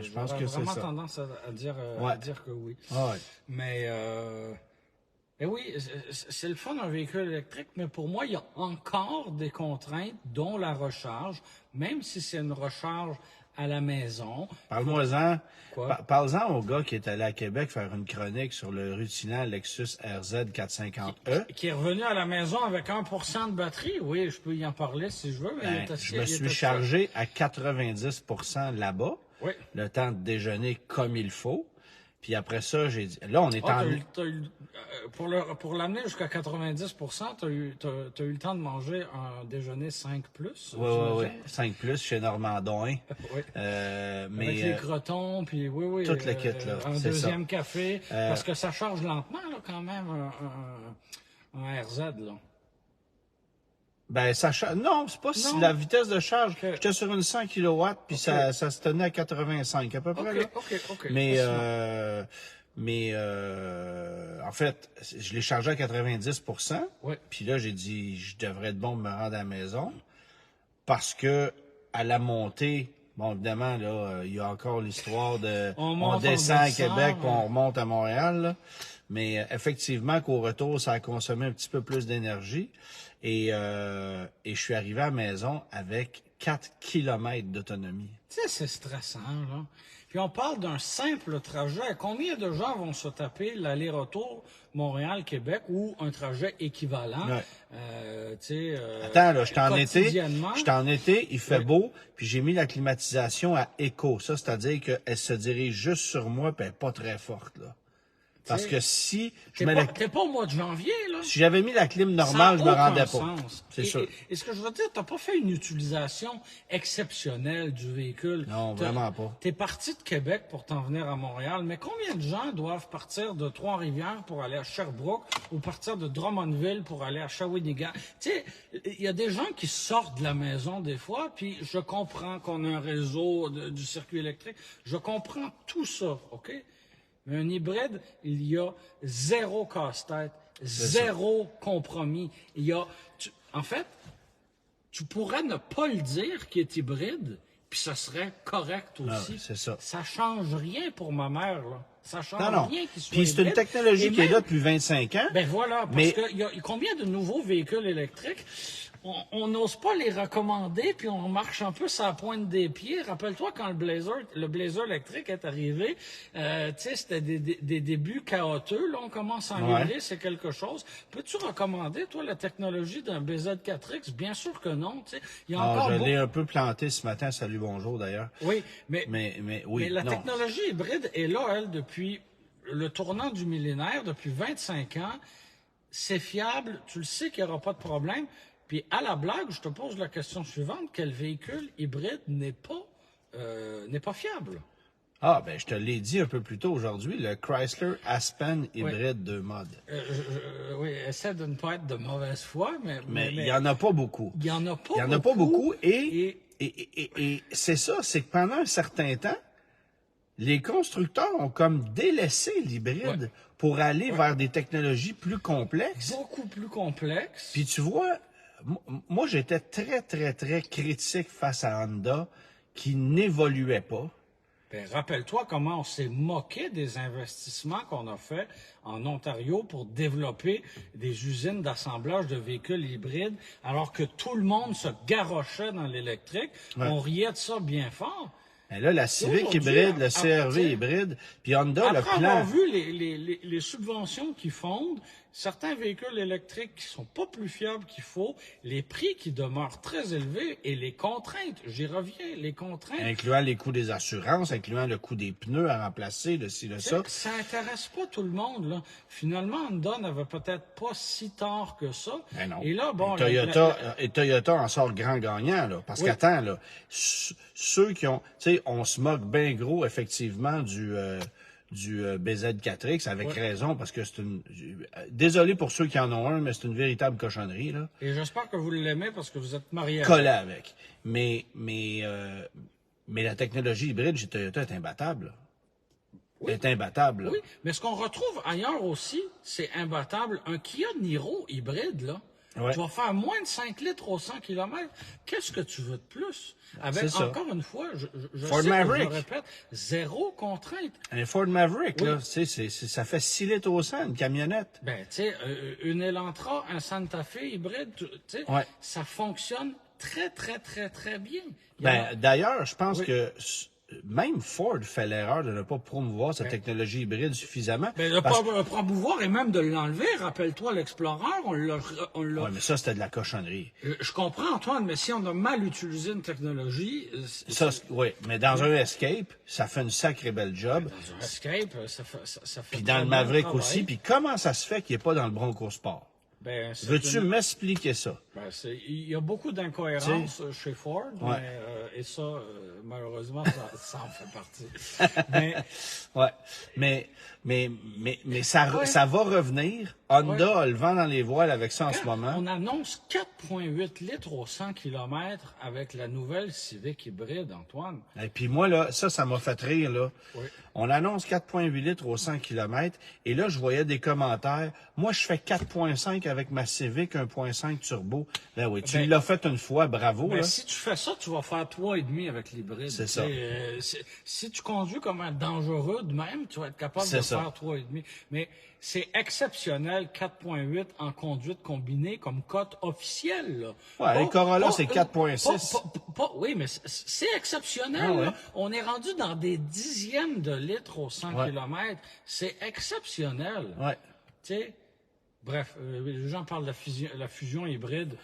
je pense j'aurais que c'est vraiment ça. tendance à dire que oui. Ah ouais. Mais oui, c'est le fun d'un véhicule électrique, mais pour moi, il y a encore des contraintes, dont la recharge, même si c'est une recharge à la maison. Parle-moi-en. Quoi? Parle-en au gars qui est allé à Québec faire une chronique sur le rutilant Lexus RZ 450e. Qui est revenu à la maison avec 1% de batterie. Oui, je peux y en parler si je veux. Mais il Ben, est assez- je me il est suis assez- chargé à 90% là-bas. Oui. Le temps de déjeuner comme il faut. Puis après ça, j'ai dit... Là, on est en... Pour l'amener jusqu'à 90%, tu as eu le temps de manger un déjeuner 5+. Oui. 5 plus chez Normandon. Oui. Mais Avec les crotons, puis oui. tout le kit, là, Un c'est deuxième café, Euh, parce que ça charge lentement, là, quand même, un RZ, là. ben, ça charge... Non, c'est pas si Non. la vitesse de charge. Ok. J'étais sur une 100 kW, puis Ok. ça se tenait à 85 à peu près. Là. OK. Mais, Facilement. en fait, je l'ai chargé à 90%. Oui. Puis là, j'ai dit, je devrais être bon pour me rendre à la maison. Parce que, à la montée, bon, évidemment, là, il y a encore l'histoire de, On monte, descend on à descend, Québec, puis on ouais. remonte à Montréal, là. Mais, effectivement, qu'au retour, ça a consommé un petit peu plus d'énergie. Et je suis arrivé à la maison avec 4 km d'autonomie. Tu sais, c'est stressant, là. Puis on parle d'un simple trajet. Combien de gens vont se taper l'aller-retour Montréal-Québec ou un trajet équivalent? Ouais. Attends, là, quotidiennement. j'étais en été, il fait beau, puis j'ai mis la climatisation à écho. Ça, c'est-à-dire qu'elle se dirige juste sur moi, puis elle n'est pas très forte, là. Parce que si je mets T'es pas au mois de janvier, là. si j'avais mis la clim normale, je me rendais pas. C'est sûr. Et ce que je veux dire, t'as pas fait une utilisation exceptionnelle du véhicule. Non, vraiment pas. T'es parti de Québec pour t'en venir à Montréal, mais combien de gens doivent partir de Trois-Rivières pour aller à Sherbrooke ou partir de Drummondville pour aller à Shawinigan? Tu sais, il y a des gens qui sortent de la maison des fois, puis je comprends qu'on a un réseau du circuit électrique. Je comprends tout ça, OK? Mais un hybride, il y a zéro casse-tête, zéro compromis. En fait, tu pourrais ne pas le dire qu'il est hybride, puis ça serait correct aussi. Ah, c'est ça. Ça change rien pour ma mère, là. Ça change rien qu'il soit Puis c'est une hybride. technologie qui est là depuis 25 ans. Ben voilà, parce qu'il y a combien de nouveaux véhicules électriques? On n'ose pas les recommander, puis on marche un peu sur la pointe des pieds. Rappelle-toi quand le Blazer électrique est arrivé, tu sais, c'était des débuts chaotiques. Là, on commence à en livrer, c'est quelque chose. Peux-tu recommander, toi, la technologie d'un BZ4X? Bien sûr que non. Tu sais, il y a encore je l'ai un peu planté ce matin. Salut, bonjour d'ailleurs. Oui, mais la technologie hybride est là, elle, depuis le tournant du millénaire, depuis 25 ans. C'est fiable, tu le sais qu'il n'y aura pas de problème. Puis, à la blague, je te pose la question suivante. Quel véhicule hybride n'est pas fiable? Ah, ben, je te l'ai dit un peu plus tôt aujourd'hui, le Chrysler Aspen hybride 2 mode. Oui, essaie de ne pas être de mauvaise foi, mais il n'y en a pas beaucoup. Il n'y en a pas beaucoup. Il n'y en a pas beaucoup et c'est ça, c'est que pendant un certain temps, les constructeurs ont comme délaissé l'hybride pour aller vers des technologies plus complexes. Beaucoup plus complexes. Puis tu vois, moi, j'étais très, très, très critique face à Honda qui n'évoluait pas. Ben, rappelle-toi comment on s'est moqué des investissements qu'on a faits en Ontario pour développer des usines d'assemblage de véhicules hybrides, alors que tout le monde se garrochait dans l'électrique. On riait de ça bien fort. Et là, la Civic hybride, le CR-V hybride, puis Honda, le plan... Après avoir vu les subventions qu'ils fondent, certains véhicules électriques qui sont pas plus fiables qu'il faut, les prix qui demeurent très élevés et les contraintes, j'y reviens, les contraintes... Incluant les coûts des assurances, incluant le coût des pneus à remplacer, le ci, le ça. Ça intéresse pas tout le monde, là. Finalement, Honda n'avait peut-être pas si tard que ça. Ben non. Et là, bon... Et Toyota en sort grand gagnant, là. Parce qu'attends, là, ceux qui ont... Tu sais, on se moque bien gros, effectivement, du BZ4X, avec raison, parce que c'est une... Désolé pour ceux qui en ont un, mais c'est une véritable cochonnerie, là. Et j'espère que vous l'aimez parce que vous êtes marié. Collé avec. Mais la technologie hybride chez Toyota est imbattable, là. Oui. Est imbattable, là. Oui, mais ce qu'on retrouve ailleurs aussi, c'est imbattable. Un Kia Niro hybride, là, tu vas faire moins de 5 litres au 100 km. Qu'est-ce que tu veux de plus? Avec, encore une fois, je Ford sais Maverick. que je le répète, zéro contrainte. Un Ford Maverick, là, ça fait 6 litres au 100, une camionnette. Ben, tu sais, une Elantra, un Santa Fe hybride, tu sais, ça fonctionne très, très, très, très bien. D'ailleurs, je pense que même Ford fait l'erreur de ne pas promouvoir cette technologie hybride suffisamment. Ben, de ne pas promouvoir et même de l'enlever. Rappelle-toi l'Explorer, on l'a... Oui, mais ça, c'était de la cochonnerie. Je comprends, Antoine, mais si on a mal utilisé une technologie... Oui, mais dans un Escape, ça fait une sacrée belle job. Dans un Escape, ça fait... Puis dans le Maverick aussi. Puis comment ça se fait qu'il n'est pas dans le Bronco Sport? Ben, veux-tu m'expliquer ça? Ben, il y a beaucoup d'incohérences chez Ford, et ça, malheureusement, ça en fait partie. Mais ça va revenir. Honda a le vent dans les voiles avec ça en ce moment. On annonce 4,8 litres au 100 km avec la nouvelle Civic hybride, Antoine. Et puis moi, là, ça m'a fait rire, là. Oui. On annonce 4,8 litres au 100 km. Et là, je voyais des commentaires. Moi, je fais 4,5 avec ma Civic 1,5 turbo. Ben oui, tu l'as fait une fois, bravo. Là. Si tu fais ça, tu vas faire 3,5 avec l'hybride. C'est ça. Si tu conduis comme un dangereux de même, tu vas être capable de faire 3,5. Mais c'est exceptionnel, 4,8 en conduite combinée comme cote officielle. Là. Ouais, les Corolla, c'est 4,6. Oui, mais c'est exceptionnel. Ah, ouais. Là. On est rendu dans des dixièmes de litres au 100 km. C'est exceptionnel. Ouais. Tu sais, bref, les gens parlent de la fusion hybride.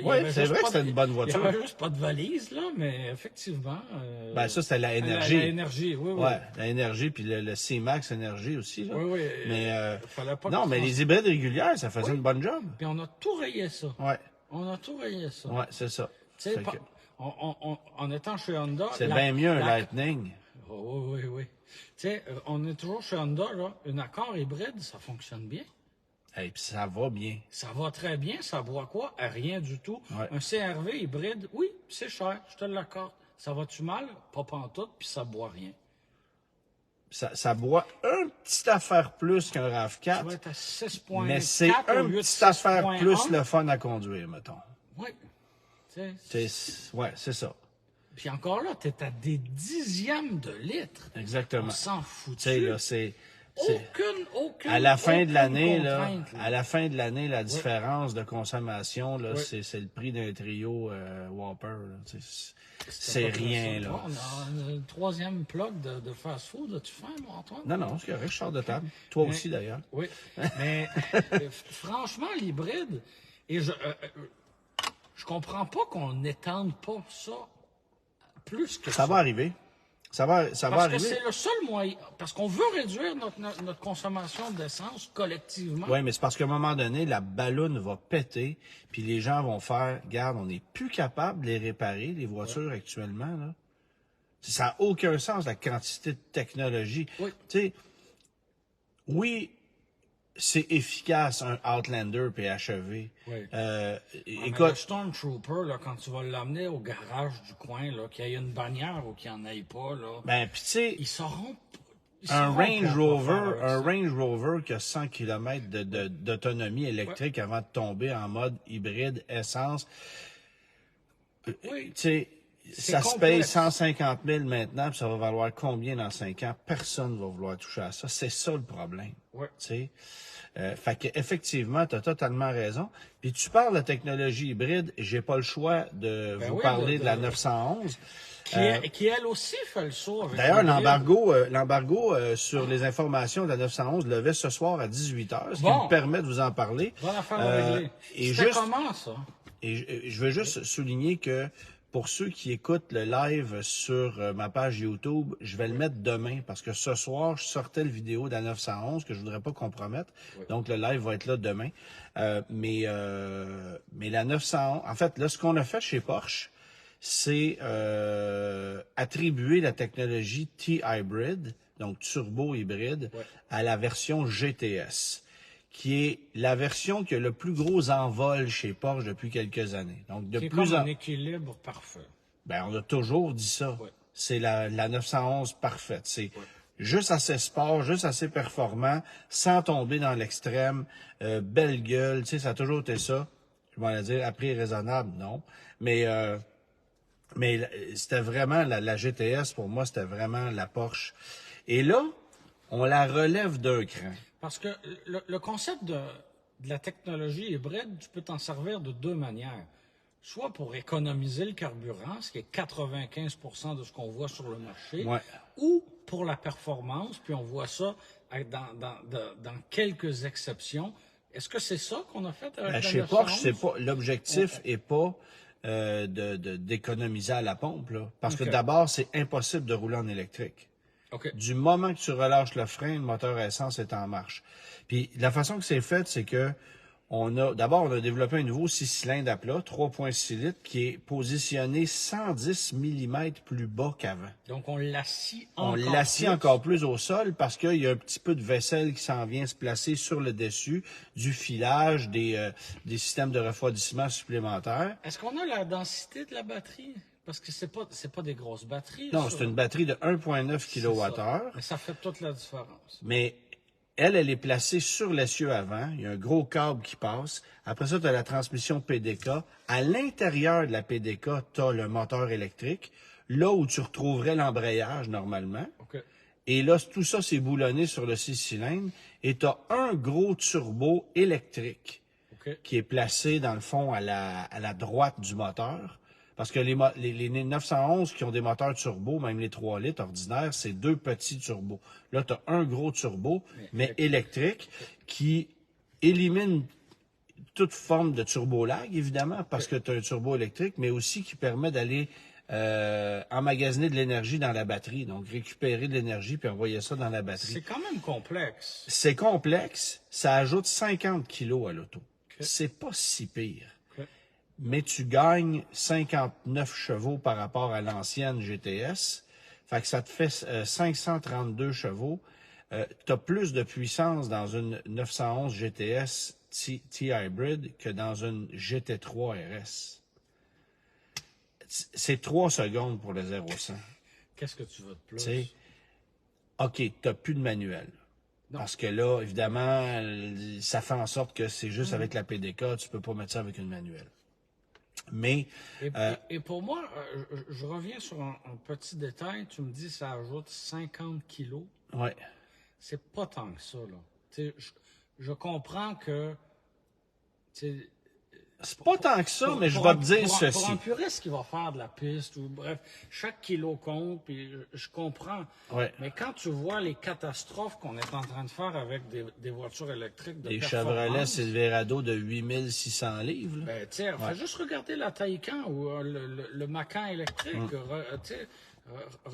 Oui, c'est vrai que c'était une bonne voiture. Il n'y avait juste pas de valise, là, mais effectivement... ben ça, c'était la énergie. La énergie, oui. Ouais, la énergie, puis le C-Max énergie aussi. Là. Oui. Mais, fallait pas non, mais les hybrides régulières, ça faisait une bonne job. Puis on a tout rayé ça. Ouais. On a tout rayé ça. Ouais, c'est ça. Tu sais, en étant chez Honda... C'est bien mieux un Lightning. Oui. Tu sais, on est toujours chez Honda, là. Une Accord hybride, ça fonctionne bien. Et puis ça va bien. Ça va très bien. Ça boit quoi? Rien du tout. Ouais. Un CR-V hybride, oui, c'est cher, je te l'accorde. Ça va-tu mal? Pas pantoute, puis ça boit rien. Ça boit un petit affaire plus qu'un RAV4. Ça va être à 6,4 mais c'est un petit affaire plus le fun à conduire, mettons. Oui. Ouais, c'est ça. Puis encore là, tu es à des dixièmes de litre. Exactement. On s'en fout. Tu sais, là, c'est... Aucune. À la fin de l'année, la Oui. différence de consommation, là, c'est le prix d'un trio Whopper. Là, c'est rien, là. On a une troisième plug de fast-food. As-tu faim, moi, Antoine? Non, c'est correct, je sors de table. Toi aussi, d'ailleurs. Oui. Mais franchement, l'hybride, et je comprends pas qu'on n'étende pas ça plus que ça. Ça va arriver. Ça va Parce arriver. que c'est le seul moyen. Parce qu'on veut réduire notre consommation d'essence collectivement. Oui, mais c'est parce qu'à un moment donné, la balloune va péter, puis les gens vont faire, regarde, on n'est plus capable de les réparer, les voitures actuellement, là. Ça n'a aucun sens, la quantité de technologie. Oui. Tu sais, oui, c'est efficace, un Outlander PHEV. Oui. Écoute, le Stormtrooper, là, quand tu vas l'amener au garage du coin, là, qu'il y ait une bannière ou qu'il n'y en ait pas, là, ben, puis tu sais, ils sauront... un Range Rover qui a 100 km d'autonomie électrique avant de tomber en mode hybride essence. Oui. Tu sais, ça se paye 150 000 maintenant, puis ça va valoir combien dans 5 ans? Personne ne va vouloir toucher à ça. C'est ça le problème. Oui. Tu sais. Fait qu'effectivement, tu as totalement raison. Puis tu parles de technologie hybride, j'ai pas le choix de vous parler de la 911. Qui elle aussi fait le saut avec D'ailleurs, l'embargo sur les informations de la 911 levait ce soir à 18h, ce qui me permet de vous en parler. Bonne affaire à régler. C'était comment, ça? Et je veux juste souligner que pour ceux qui écoutent le live sur ma page YouTube, je vais le mettre demain parce que ce soir, je sortais le vidéo de la 911 que je voudrais pas compromettre. Oui. Donc, le live va être là demain. Mais la 911, en fait, là, ce qu'on a fait chez Porsche, c'est attribuer la technologie T-Hybrid, donc turbo hybride, à la version GTS, qui est la version qui a le plus gros envol chez Porsche depuis quelques années. Donc, c'est comme un équilibre parfait. Ben, on a toujours dit ça. Oui. C'est la 911 parfaite. C'est juste assez sport, juste assez performant, sans tomber dans l'extrême. Belle gueule, tu sais, ça a toujours été ça. Je vais dire, à prix raisonnable, non. Mais c'était vraiment la GTS, pour moi, c'était vraiment la Porsche. Et là, on la relève d'un cran. Parce que le concept de la technologie hybride, tu peux t'en servir de deux manières. Soit pour économiser le carburant, ce qui est 95% de ce qu'on voit sur le marché, ou pour la performance, puis on voit ça dans quelques exceptions. Est-ce que c'est ça qu'on a fait avec la chez 911? Porsche, c'est pas l'objectif est pas d'économiser à la pompe, là, parce que d'abord, c'est impossible de rouler en électrique. Du moment que tu relâches le frein, le moteur à essence est en marche. Puis la façon que c'est fait, c'est que on a développé un nouveau 6 cylindres à plat, 3,6 litres, qui est positionné 110 mm plus bas qu'avant. Donc on l'assied encore plus au sol parce qu'il y a un petit peu de vaisselle qui s'en vient se placer sur le dessus, du filage, des systèmes de refroidissement supplémentaires. Est-ce qu'on a la densité de la batterie? Parce que c'est pas des grosses batteries. Non, c'est une batterie de 1,9 kWh. Mais ça fait toute la différence. Mais elle est placée sur l'essieu avant. Il y a un gros câble qui passe. Après ça, tu as la transmission PDK. À l'intérieur de la PDK, tu as le moteur électrique, là où tu retrouverais l'embrayage normalement. OK. Et là, tout ça, c'est boulonné sur le 6 cylindres. Et tu as un gros turbo électrique OK. qui est placé, dans le fond, à la droite du moteur. Parce que les 911 qui ont des moteurs turbo, même les 3 litres ordinaires, c'est 2 petits turbos. Là, tu as un gros turbo, mais électrique, qui élimine toute forme de turbo-lag, évidemment, parce que tu as un turbo électrique, mais aussi qui permet d'aller emmagasiner de l'énergie dans la batterie. Donc, récupérer de l'énergie puis envoyer ça dans la batterie. C'est quand même complexe. C'est complexe. Ça ajoute 50 kilos à l'auto. C'est pas si pire. Mais tu gagnes 59 chevaux par rapport à l'ancienne GTS. Fait que ça te fait 532 chevaux. Tu as plus de puissance dans une 911 GTS T-Hybrid que dans une GT3 RS. C'est 3 secondes pour le 0-100. Qu'est-ce que tu veux de plus? T'sais, OK, tu n'as plus de manuel. Non. Parce que là, évidemment, ça fait en sorte que c'est juste avec la PDK, tu peux pas mettre ça avec une manuel. Mais et pour moi, je reviens sur un petit détail. Tu me dis que ça ajoute 50 kilos. Ouais. C'est pas tant que ça, là. Je comprends que... C'est pas tant que ça, mais je vais te dire ceci. Pour un puriste qui va faire de la piste, ou bref, chaque kilo compte, puis je comprends. Ouais. Mais quand tu vois les catastrophes qu'on est en train de faire avec des voitures électriques de des performance... Chevrolet Silverado de 8600 livres. Là. Ben, tiens, fais juste regarder la Taycan ou le Macan électrique,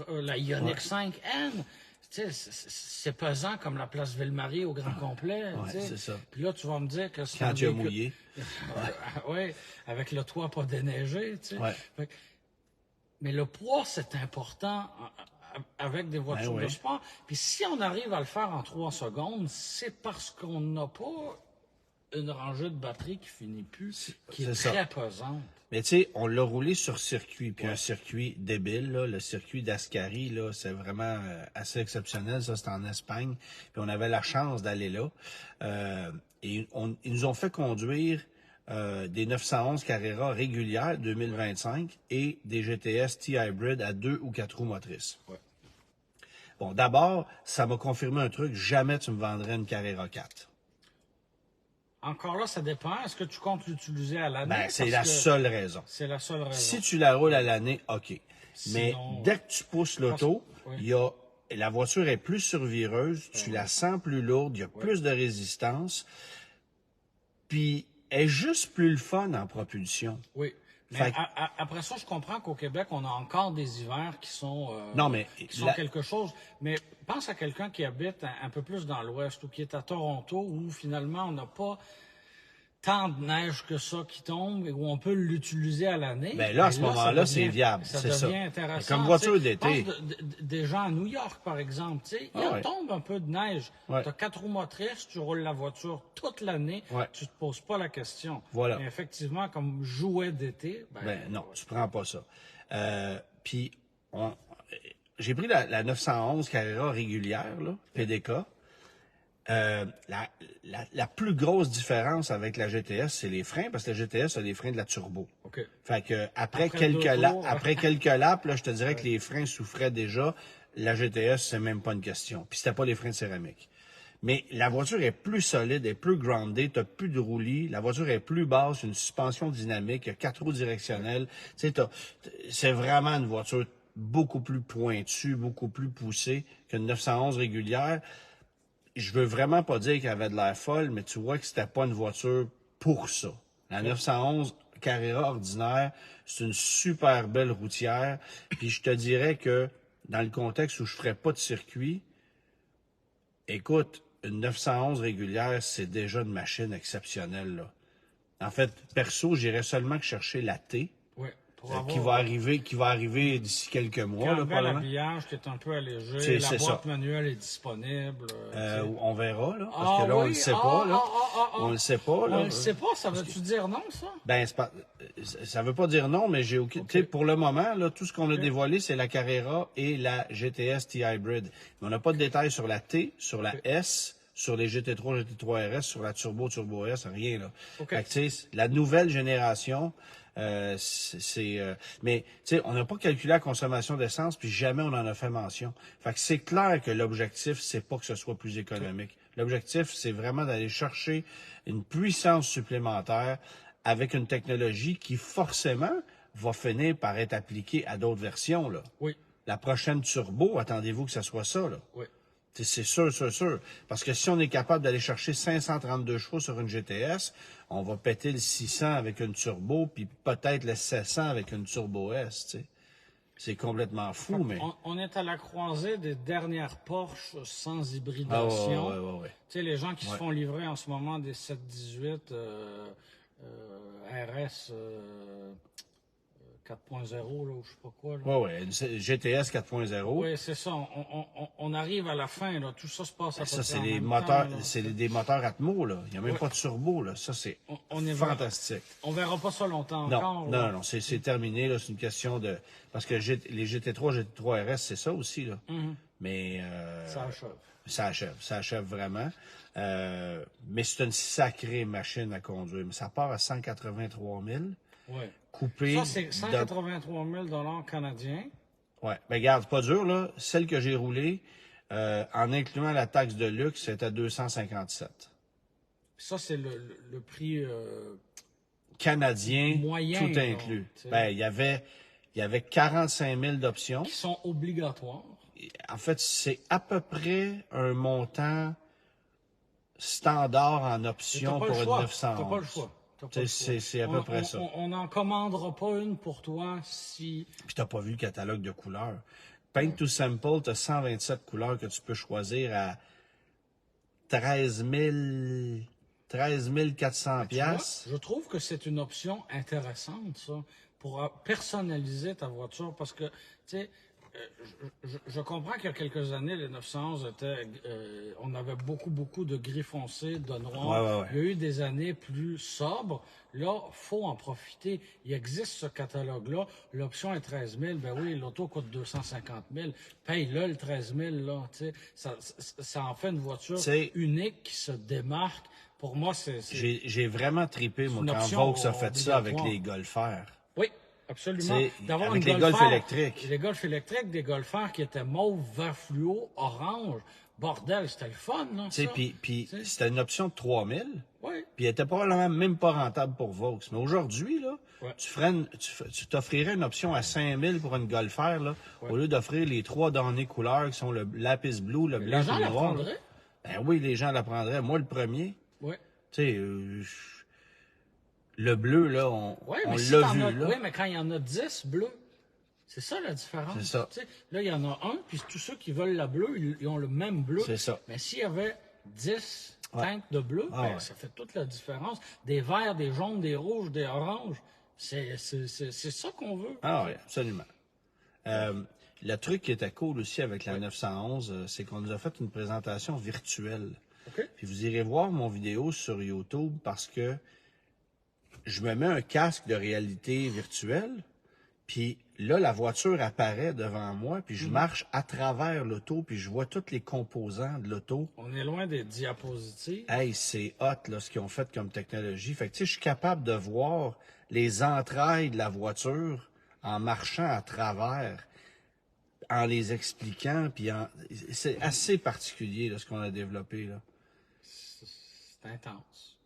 la Ioniq 5N. C'est pesant comme la place Ville-Marie au grand complet. Ouais, c'est ça. Puis là, tu vas me dire que c'est quand tu as mouillé. Oui, avec le toit pas déneigé. Ouais. Mais le poids, c'est important avec des voitures de sport. Puis si on arrive à le faire en 3 secondes, c'est parce qu'on n'a pas une rangée de batterie qui finit plus, qui est très pesante. Mais tu sais, on l'a roulé sur circuit, puis un circuit débile, là, le circuit d'Ascari, là, c'est vraiment assez exceptionnel. Ça, c'est en Espagne. Puis on avait la chance d'aller là. Et ils nous ont fait conduire des 911 Carrera régulières 2025 et des GTS T-Hybrid à 2 ou 4 roues motrices. Ouais. Bon, d'abord, ça m'a confirmé un truc. Jamais tu me vendrais une Carrera 4. Encore là, ça dépend. Est-ce que tu comptes l'utiliser à l'année? Ben, c'est la seule raison. C'est la seule raison. Si tu la roules à l'année, OK. Sinon, mais dès que tu pousses l'auto, oui. la voiture est plus survireuse, tu la sens plus lourde, il y a plus de résistance, puis elle est juste plus le fun en propulsion. Oui. Mais après ça, je comprends qu'au Québec, on a encore des hivers qui sont, quelque chose. Mais pense à quelqu'un qui habite un peu plus dans l'Ouest ou qui est à Toronto où finalement on n'a pas tant de neige que ça qui tombe et où on peut l'utiliser à l'année. Ben là, à ce moment-là, c'est viable. Ça c'est devient ça. intéressant. Comme voiture d'été. Des gens à New York, par exemple. Il tombe un peu de neige. Ouais. Tu as 4 roues motrices, tu roules la voiture toute l'année. Ouais. Tu ne te poses pas la question. Voilà. Mais effectivement, comme jouet d'été... non, tu prends pas ça. Puis, j'ai pris la 911 Carrera régulière, là, PDK. La plus grosse différence avec la GTS, c'est les freins, parce que la GTS a des freins de la turbo. Okay. Fait que après quelques laps, là, je te dirais que les freins souffraient déjà. La GTS, c'est même pas une question. Puis c'était pas les freins de céramique. Mais la voiture est plus solide, est plus groundée, t'as plus de roulis, la voiture est plus basse, une suspension dynamique, il y a 4 roues directionnelles. Tu sais, c'est vraiment une voiture beaucoup plus pointue, beaucoup plus poussée qu'une 911 régulière. Je veux vraiment pas dire qu'elle avait de l'air folle, mais tu vois que c'était pas une voiture pour ça. La 911 Carrera ordinaire, c'est une super belle routière. Puis je te dirais que dans le contexte où je ferais pas de circuit, écoute, une 911 régulière, c'est déjà une machine exceptionnelle, là. En fait, perso, j'irais seulement que chercher la T. Oui. Qui va arriver d'ici quelques mois. Un bel habillage qui est un peu allégé. La boîte manuelle est disponible. On verra, là, parce que là, on le sait pas. Là. On le sait pas. Là. On le sait pas, ça veut-tu dire non, ça? Ben, ça veut pas dire non, mais j'ai aucun... Okay. Pour le moment, là, tout ce qu'on a dévoilé, c'est la Carrera et la GTS T-Hybrid. Mais on n'a pas de détails sur la T, sur la S, sur les GT3, GT3 RS, sur la Turbo S, rien, là. OK. Fait que, tu sais, la nouvelle génération, mais, tu sais, on n'a pas calculé la consommation d'essence, puis jamais on en a fait mention. Fait que c'est clair que l'objectif, c'est pas que ce soit plus économique. L'objectif, c'est vraiment d'aller chercher une puissance supplémentaire avec une technologie qui, forcément, va finir par être appliquée à d'autres versions, là. Oui. La prochaine turbo, attendez-vous que ça soit ça, là. Oui. C'est sûr, sûr, sûr. Parce que si on est capable d'aller chercher 532 chevaux sur une GTS, on va péter le 600 avec une turbo, puis peut-être le 700 avec une turbo S, tu sais. C'est complètement fou, mais... On est à la croisée des dernières Porsche sans Ah, hybridation. ouais. Tu sais, les gens qui se font livrer en ce moment des 718 RS 4.0, là, ou je sais pas quoi. Là. Ouais, GTS 4.0. Oui, c'est ça. On arrive à la fin, là. Tout ça se passe à peu Ça, près c'est en les même moteurs, temps, là. c'est des moteurs Atmo, là. Il n'y a même pas de turbo, là. Ça, c'est On est fantastique. On verra pas ça longtemps Non, encore. là. non, c'est terminé, là. C'est une question de... Parce que les GT3 RS, c'est ça aussi, là. Mais... Ça achève. Ça achève vraiment. Mais c'est une sacrée machine à conduire. Mais ça part à 183 000. Ouais. Coupé. Ça, c'est 183 000 canadiens. Ouais. Mais regarde, pas dur, là. Celle que j'ai roulée, en incluant la taxe de luxe, c'est à 257. Ça, c'est le prix Canadien, moyen, tout là, inclus. tu sais. Ben, il y avait 45 000 d'options. qui sont obligatoires. En fait, c'est à peu près un montant standard en option T'as pas pour le une choix. 911. T'as pas le choix. T'as pas le choix. C'est à peu près ça. On n'en commandera pas une pour toi si... Puis t'as pas vu le catalogue de couleurs. Paint to Sample, t'as 127 couleurs que tu peux choisir à 13 400 piastres. Je trouve que c'est une option intéressante, ça, pour personnaliser ta voiture, parce que, tu sais, je comprends qu'il y a quelques années, les 911 étaient, on avait beaucoup de gris foncé, de noir. Ouais. Il y a eu des années plus sobres. Là, faut en profiter. Il existe ce catalogue-là. L'option est 13 000. Ben oui, l'auto coûte 250 000. Paye-le le 13 000, là. Tu sais, ça en fait une voiture unique qui se démarque. Pour moi, J'ai vraiment tripé, moi, une quand option Vaux a fait ça avec obligatoire. les golfers. Oui, absolument. D'avoir avec une les Golf Golfer, électriques. Les Golf électriques, des Golfers qui étaient mauve, vert fluo, orange. Bordel, c'était le fun, là. Tu sais, puis c'était une option de 3 000. Oui. Puis elle était probablement même pas rentable pour Vaux. Mais aujourd'hui, là, Ouais. tu t'offrirais une option à 5 000 pour une Golfer, là, au lieu d'offrir les 3 derniers couleurs qui sont le lapis blue, le blanc Les gens et le la noir. prendraient. Ben oui, les gens la prendraient. Moi, le premier. Oui. Tu sais, le bleu, là, on l'a vu, là. Oui, mais quand il y en a 10 bleus, c'est ça la différence. C'est ça. Tu sais, là, il y en a un, puis tous ceux qui veulent la bleue, ils ont le même bleu. C'est ça. Mais s'il y avait 10 teintes de bleu, ça fait toute la différence. Des verts, des jaunes, des rouges, des oranges. C'est ça qu'on veut. Ah oui, absolument. Le truc qui était cool aussi avec la 911, c'est qu'on nous a fait une présentation virtuelle. OK. Puis vous irez voir mon vidéo sur YouTube parce que je me mets un casque de réalité virtuelle, puis là, la voiture apparaît devant moi, puis je marche à travers l'auto, puis je vois tous les composants de l'auto. On est loin des diapositives. Hey, c'est hot, là, ce qu'ils ont fait comme technologie. Fait que, tu sais, je suis capable de voir les entrailles de la voiture en marchant à travers, en les expliquant, puis c'est assez particulier, là, ce qu'on a développé, là. C'est intense.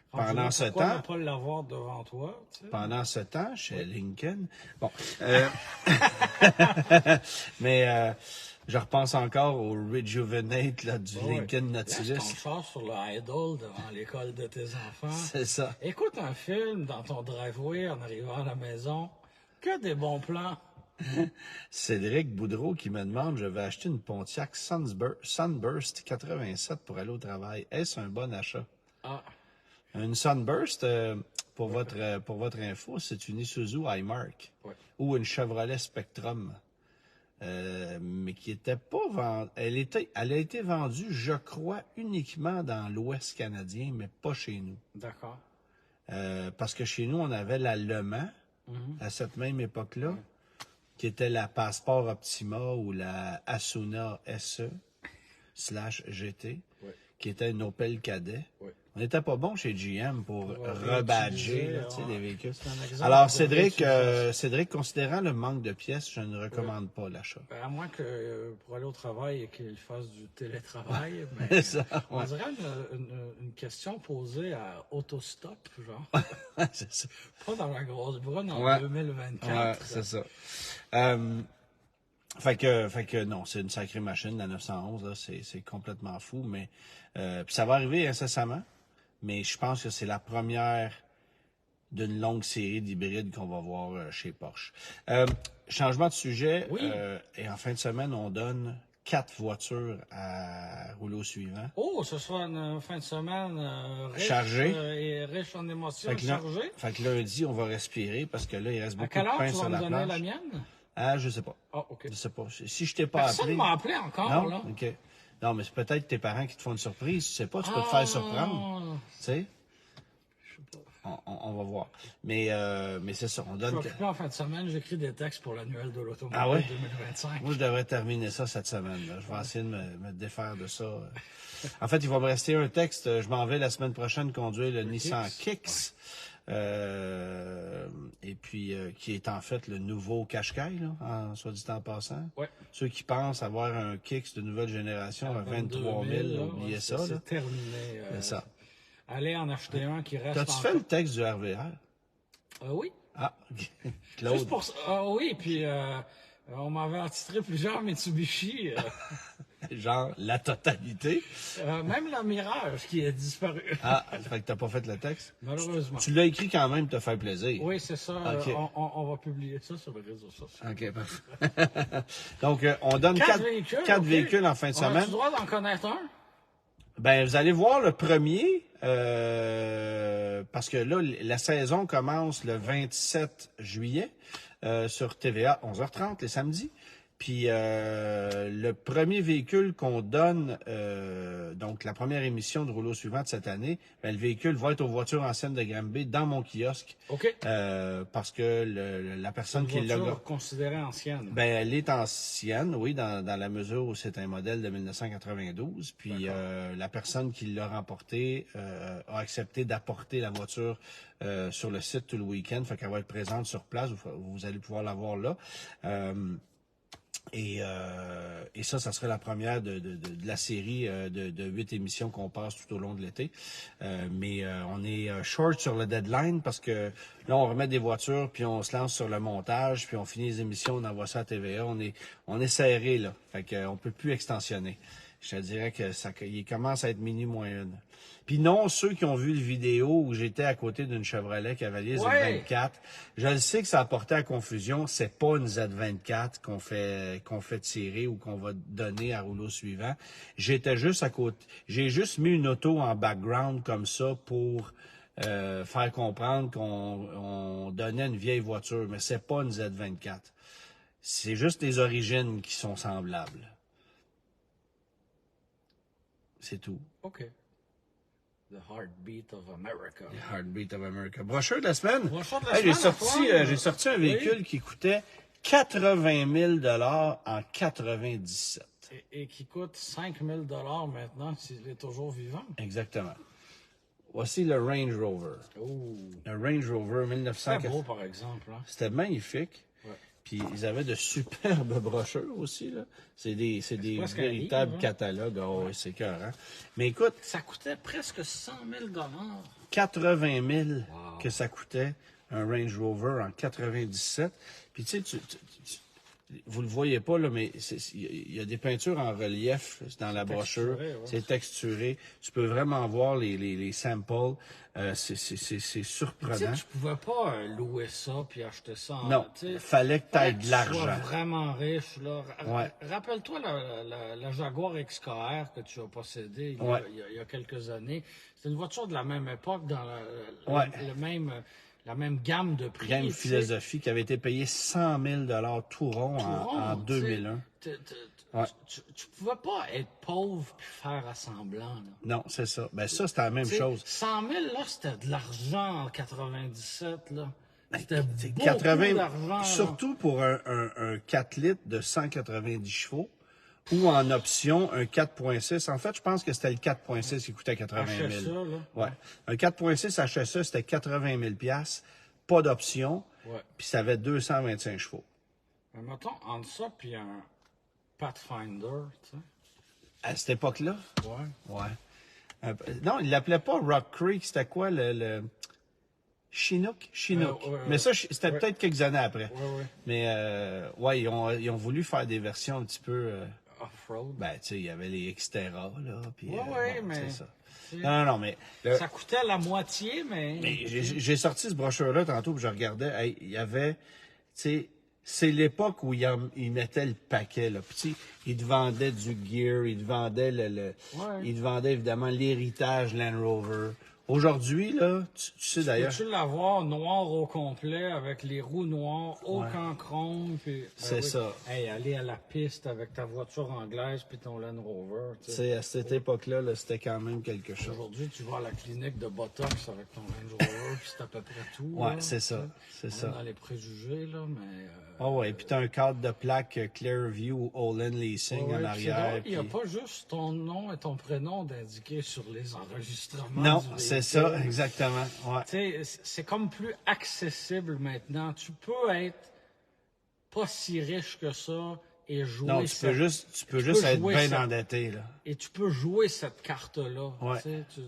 Pendant ce Pourquoi temps- ne pas l'avoir devant toi? Tu sais? Pendant ce temps, chez Lincoln. Bon. Mais je repense encore au Rejuvenate là, du Lincoln Nautilus. Laisse ton char sur le idle devant l'école de tes enfants. C'est ça. Écoute un film dans ton driveway en arrivant à la maison. Que des bons plans. Cédric Boudreau qui me demande, je vais acheter une Pontiac Sunburst 87 pour aller au travail. Est-ce un bon achat? Ah, Une Sunburst, pour votre info, c'est une Isuzu iMark ouais. ou une Chevrolet Spectrum. Mais qui était pas vendue. Elle a été vendue, je crois, uniquement dans l'Ouest canadien, mais pas chez nous. d'accord. Parce que chez nous, on avait la Le Mans, à cette même époque-là, qui était la Passport Optima ou la Asuna SE /GT, qui était une Opel Kadett. Oui. On n'était pas bon chez GM pour rebadger là, tu sais, des véhicules. C'est un exemple Alors, de Cédric, réutilisation. Cédric, considérant le manque de pièces, je ne recommande pas l'achat. Ben, à moins que pour aller au travail et qu'il fasse du télétravail, mais C'est ça, on ouais. dirait une question posée à autostop, genre. C'est ça. Pas dans la grosse brune en Ouais. 2024. Ouais, c'est ça. Fait que non, c'est une sacrée machine, la 911, là, c'est complètement fou, mais puis ça va arriver incessamment, mais je pense que c'est la première d'une longue série d'hybrides qu'on va voir chez Porsche. Changement de sujet, Oui. et en fin de semaine, on donne 4 voitures à rouler au suivant. Oh, ce sera une fin de semaine riche Chargée. Et riche en émotions, Fait que, chargée. fait que lundi, on va respirer parce que là, il reste À beaucoup quelle de heure pain tu vas sur me la donner planche. la mienne? Ah, je sais pas. Ah, OK. Je sais pas. Si je t'ai pas Personne appelé. ne m'a appelé encore, Non? là. OK. Non, mais c'est peut-être tes parents qui te font une surprise. Tu sais pas, tu peux te faire surprendre. Tu sais? Je sais pas. On va voir. Mais c'est ça. On Je donne. suis occupé en fin de semaine, j'écris des textes pour l'annuel de l'automobile Ah ouais? 2025. Moi, je devrais terminer ça cette semaine. Là. Je vais essayer de me défaire de ça. En fait, il va me rester un texte. Je m'en vais la semaine prochaine conduire le Nissan Kicks. Et puis, qui est en fait le nouveau Qashqai, là, soit dit en passant. Ouais. Ceux qui pensent avoir un Kicks de nouvelle génération à 23 000, là, oubliez ouais, ça. Là. C'est terminé. C'est ça. Allez en acheter un qui reste T'as-tu encore. fait le texte du RVR? Oui. Ah, Juste Claude. pour ça. Ah oui, puis on m'avait attitré plusieurs Mitsubishi. Genre, la totalité. Même la Mirage qui est disparue. Ah, fait que t'as pas fait le texte? Malheureusement. Tu l'as écrit quand même, te faire plaisir. Oui, c'est ça. Ok. On va publier ça sur les réseaux sociaux. OK, parfait. Donc, on donne 4 ok. véhicules en fin de On a semaine. le droit d'en connaître un? Ben, vous allez voir le premier, parce que là, la saison commence le 27 juillet sur TVA 11h30 les samedis. Puis le premier véhicule qu'on donne, donc la première émission de rouleau suivante cette année, ben, le véhicule va être aux voitures anciennes de Granby dans mon kiosque. OK. Parce que la personne qui l'a... voiture considérée ancienne. Ben, elle est ancienne, oui, dans la mesure où c'est un modèle de 1992. Puis la personne qui l'a remporté a accepté d'apporter la voiture sur le site tout le week-end. Fait qu'elle va être présente sur place. Vous allez pouvoir la voir là. Et ça serait la première de la série de 8 émissions qu'on passe tout au long de l'été. Mais on est short sur le deadline parce que là, on remet des voitures, puis on se lance sur le montage, puis on finit les émissions, on envoie ça à TVA. On est serré, là. Fait qu'on peut plus extensionner. Je te dirais que il commence à être minuit moins une. Puis non, ceux qui ont vu le vidéo où j'étais à côté d'une Chevrolet Cavalier Z24, je le sais que ça a porté à confusion. C'est pas une Z24 qu'on fait tirer ou qu'on va donner à rouleau suivant. J'étais juste à côté. J'ai juste mis une auto en background comme ça pour faire comprendre qu'on donnait une vieille voiture, mais c'est pas une Z24. C'est juste les origines qui sont semblables. C'est tout. OK. The Heartbeat of America. The Heartbeat of America. Brocheur de la semaine. Brocheur de la Hey, semaine, j'ai sorti un véhicule qui coûtait 80 000 en 97. Et qui coûte 5 000 maintenant s'il est toujours vivant. Exactement. Voici le Range Rover. Oh. Le Range Rover 1900. C'est beau, par exemple. Hein? C'était magnifique. Ouais. Puis ils avaient de superbes brochures aussi, là. C'est des presque un véritables livre, hein? catalogues. Oh, ouais, c'est écœurant. Mais écoute, Ça coûtait presque 100 000 80 000 Wow. que ça coûtait un Range Rover en 97. Puis tu sais, vous le voyez pas, là, mais il y a des peintures en relief dans la brochure. texturé, ouais. C'est texturé. Tu peux vraiment voir les samples. C'est surprenant. Tu sais, tu pouvais pas louer ça puis acheter ça. Non, fallait que tu aies de sois l'argent. vraiment riche. Là. Ouais. Rappelle-toi la Jaguar XKR que tu as possédée il y a quelques années. C'est une voiture de la même époque, dans la même gamme de prix. Gamme tu sais. Philosophie qui avait été payé 100 000 tout rond en tu sais, 2001. Ouais. Tu pouvais pas être pauvre puis faire assemblant. Là. Non, c'est ça. Ben ça, c'était la même chose. 100 000, là, c'était de l'argent en 97. Là. C'était C'est beaucoup d'argent. là. surtout pour un 4 litres de 190 chevaux, ou en option un 4.6. En fait, je pense que c'était le 4.6 qui coûtait 80 000. HSA, là. Ouais. Un 4.6 HSA, c'était 80 000 $, pas d'option, Ouais. puis ça avait 225 chevaux. Mais mettons, entre ça puis un Pathfinder, tu sais. À cette époque-là? Ouais. Ouais. Non, il l'appelait pas Rock Creek, c'était quoi le... Chinook? Chinook. Mais ça, c'était peut-être quelques années après. Ouais. Mais, ouais, ils ont voulu faire des versions un petit peu... Off-road. ben, tu sais, il y avait les Xterra, là, puis... Ouais, bon, mais... c'est ça. tu sais, Non, mais... Ça coûtait la moitié, mais... Mais j'ai sorti ce brochure-là tantôt, puis je regardais, hey, il y avait, tu sais, c'est l'époque où ils mettaient le paquet, là. Puis, tu sais, ils te vendaient du gear, ils te vendaient ils te vendaient évidemment l'héritage Land Rover. Aujourd'hui, là, tu sais d'ailleurs... Peux-tu l'avoir noir au complet, avec les roues noires, aucun chrome, puis... C'est ça. Hey, aller à la piste avec ta voiture anglaise puis ton Land Rover, tu sais. C'est à cette époque-là, là, c'était quand même quelque chose. Aujourd'hui, tu vas à la clinique de Botox avec ton Range Rover, puis c'est à peu près tout. Ouais, là, c'est ça, c'est On ça. est dans les préjugés, là, mais... Ah ouais, puis t'as un cadre de plaque Clearview Holland Leasing ouais, en puis arrière. c'est drôle, il n'y a puis- pas juste ton nom et ton prénom d'indiquer sur les enregistrements. Non, du c'est véhicule. ça, exactement. Ouais. Tu sais, c'est comme plus accessible maintenant. Tu peux être pas si riche que ça et jouer Non, tu peux juste être jouer bien cette- endetté, là. et tu peux jouer cette carte-là. Ouais. Tu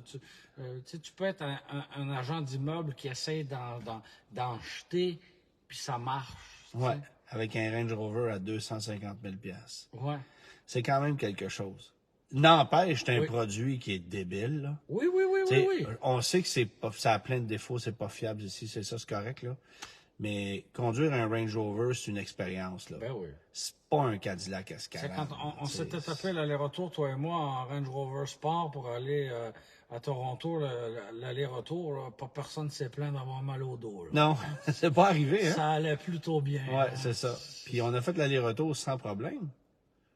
sais, tu peux être un agent d'immeuble qui essaie d'en jeter, puis ça marche. tu sais. Ouais, avec un Range Rover à 250 000 $. Ouais. C'est quand même quelque chose. N'empêche, c'est un Oui. produit qui est débile, là. Oui. Tu sais, on sait que ça a plein de défauts, c'est pas fiable ici, c'est ça, c'est correct, là. Mais conduire un Range Rover, c'est une expérience, là. Ben oui. C'est pas un Cadillac C'est S40. quand on s'était tapé l'aller-retour, toi et moi, en Range Rover Sport pour aller à Toronto, l'aller-retour, là, pas personne s'est plaint d'avoir mal au dos. Là. Non, c'est pas arrivé, hein? Ça allait plutôt bien. Ouais, c'est ça. Puis on a fait l'aller-retour sans problème.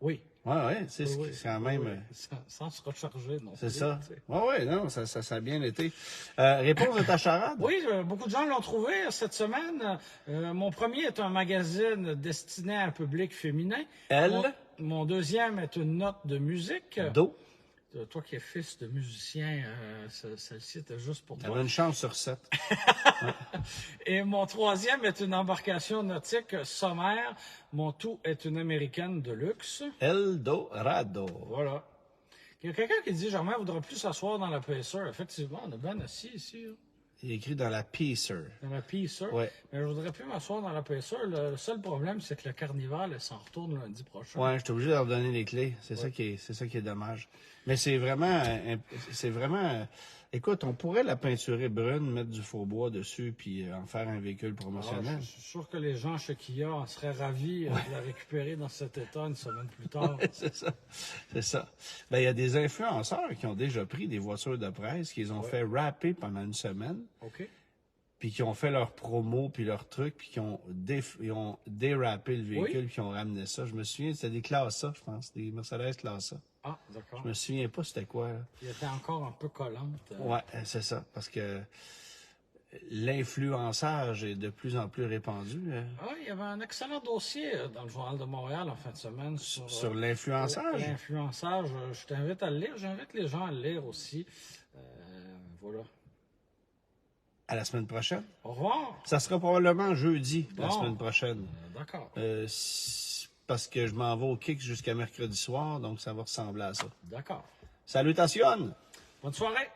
Oui. Ouais, c'est quand même... Sans se recharger, non. C'est plus, ça. tu sais. Ouais, non, ça a bien été. Réponse de ta charade? Oui, beaucoup de gens l'ont trouvé cette semaine. Mon premier est un magazine destiné à un public féminin. Elle? Mon deuxième est une note de musique. Do? Toi qui es fils de musicien, celle-ci était juste pour toi. T'avais une chance sur 7. Et mon troisième est une embarcation nautique sommaire. Mon tout est une américaine de luxe. Eldorado. Voilà. Il y a quelqu'un qui dit, Germain voudrait plus s'asseoir dans la Pacer. Effectivement, on est bien assis ici. Là. Il est écrit dans la Pacer. Dans la Pacer. Ouais. Mais je voudrais plus m'asseoir dans la Pacer. Le seul problème, c'est que le carnival, elle s'en retourne lundi prochain. Ouais, je suis obligé de leur donner les clés. C'est ça qui est dommage. Mais c'est vraiment, écoute, on pourrait la peinturer brune, mettre du faux bois dessus, puis en faire un véhicule Alors, promotionnel. je suis sûr que les gens chez Kia en seraient ravis de la récupérer dans cet état une semaine plus tard. C'est ça. Ben, il y a des influenceurs qui ont déjà pris des voitures de presse, qu'ils ont fait rapper pendant une semaine, OK? puis qui ont fait leur promo, puis leur truc, puis qui ont, ils ont dérappé le véhicule, puis qui ont ramené ça. Je me souviens, c'était des Classe A, je pense, des Mercedes Classe A. Ah, d'accord. Je me souviens pas c'était quoi, là. Il était encore un peu collante. Ouais, c'est ça, parce que l'influençage est de plus en plus répandu Ah, il y avait un excellent dossier dans le Journal de Montréal en fin de semaine sur l'influençage. l'influençage. Je t'invite à le lire. J'invite les gens à le lire aussi. Voilà. À la semaine prochaine. Au revoir. Ça sera probablement jeudi, la Bon. semaine prochaine. D'accord. Parce que je m'en vais au Kick jusqu'à mercredi soir, donc ça va ressembler à ça. D'accord. Salutations! Bonne soirée.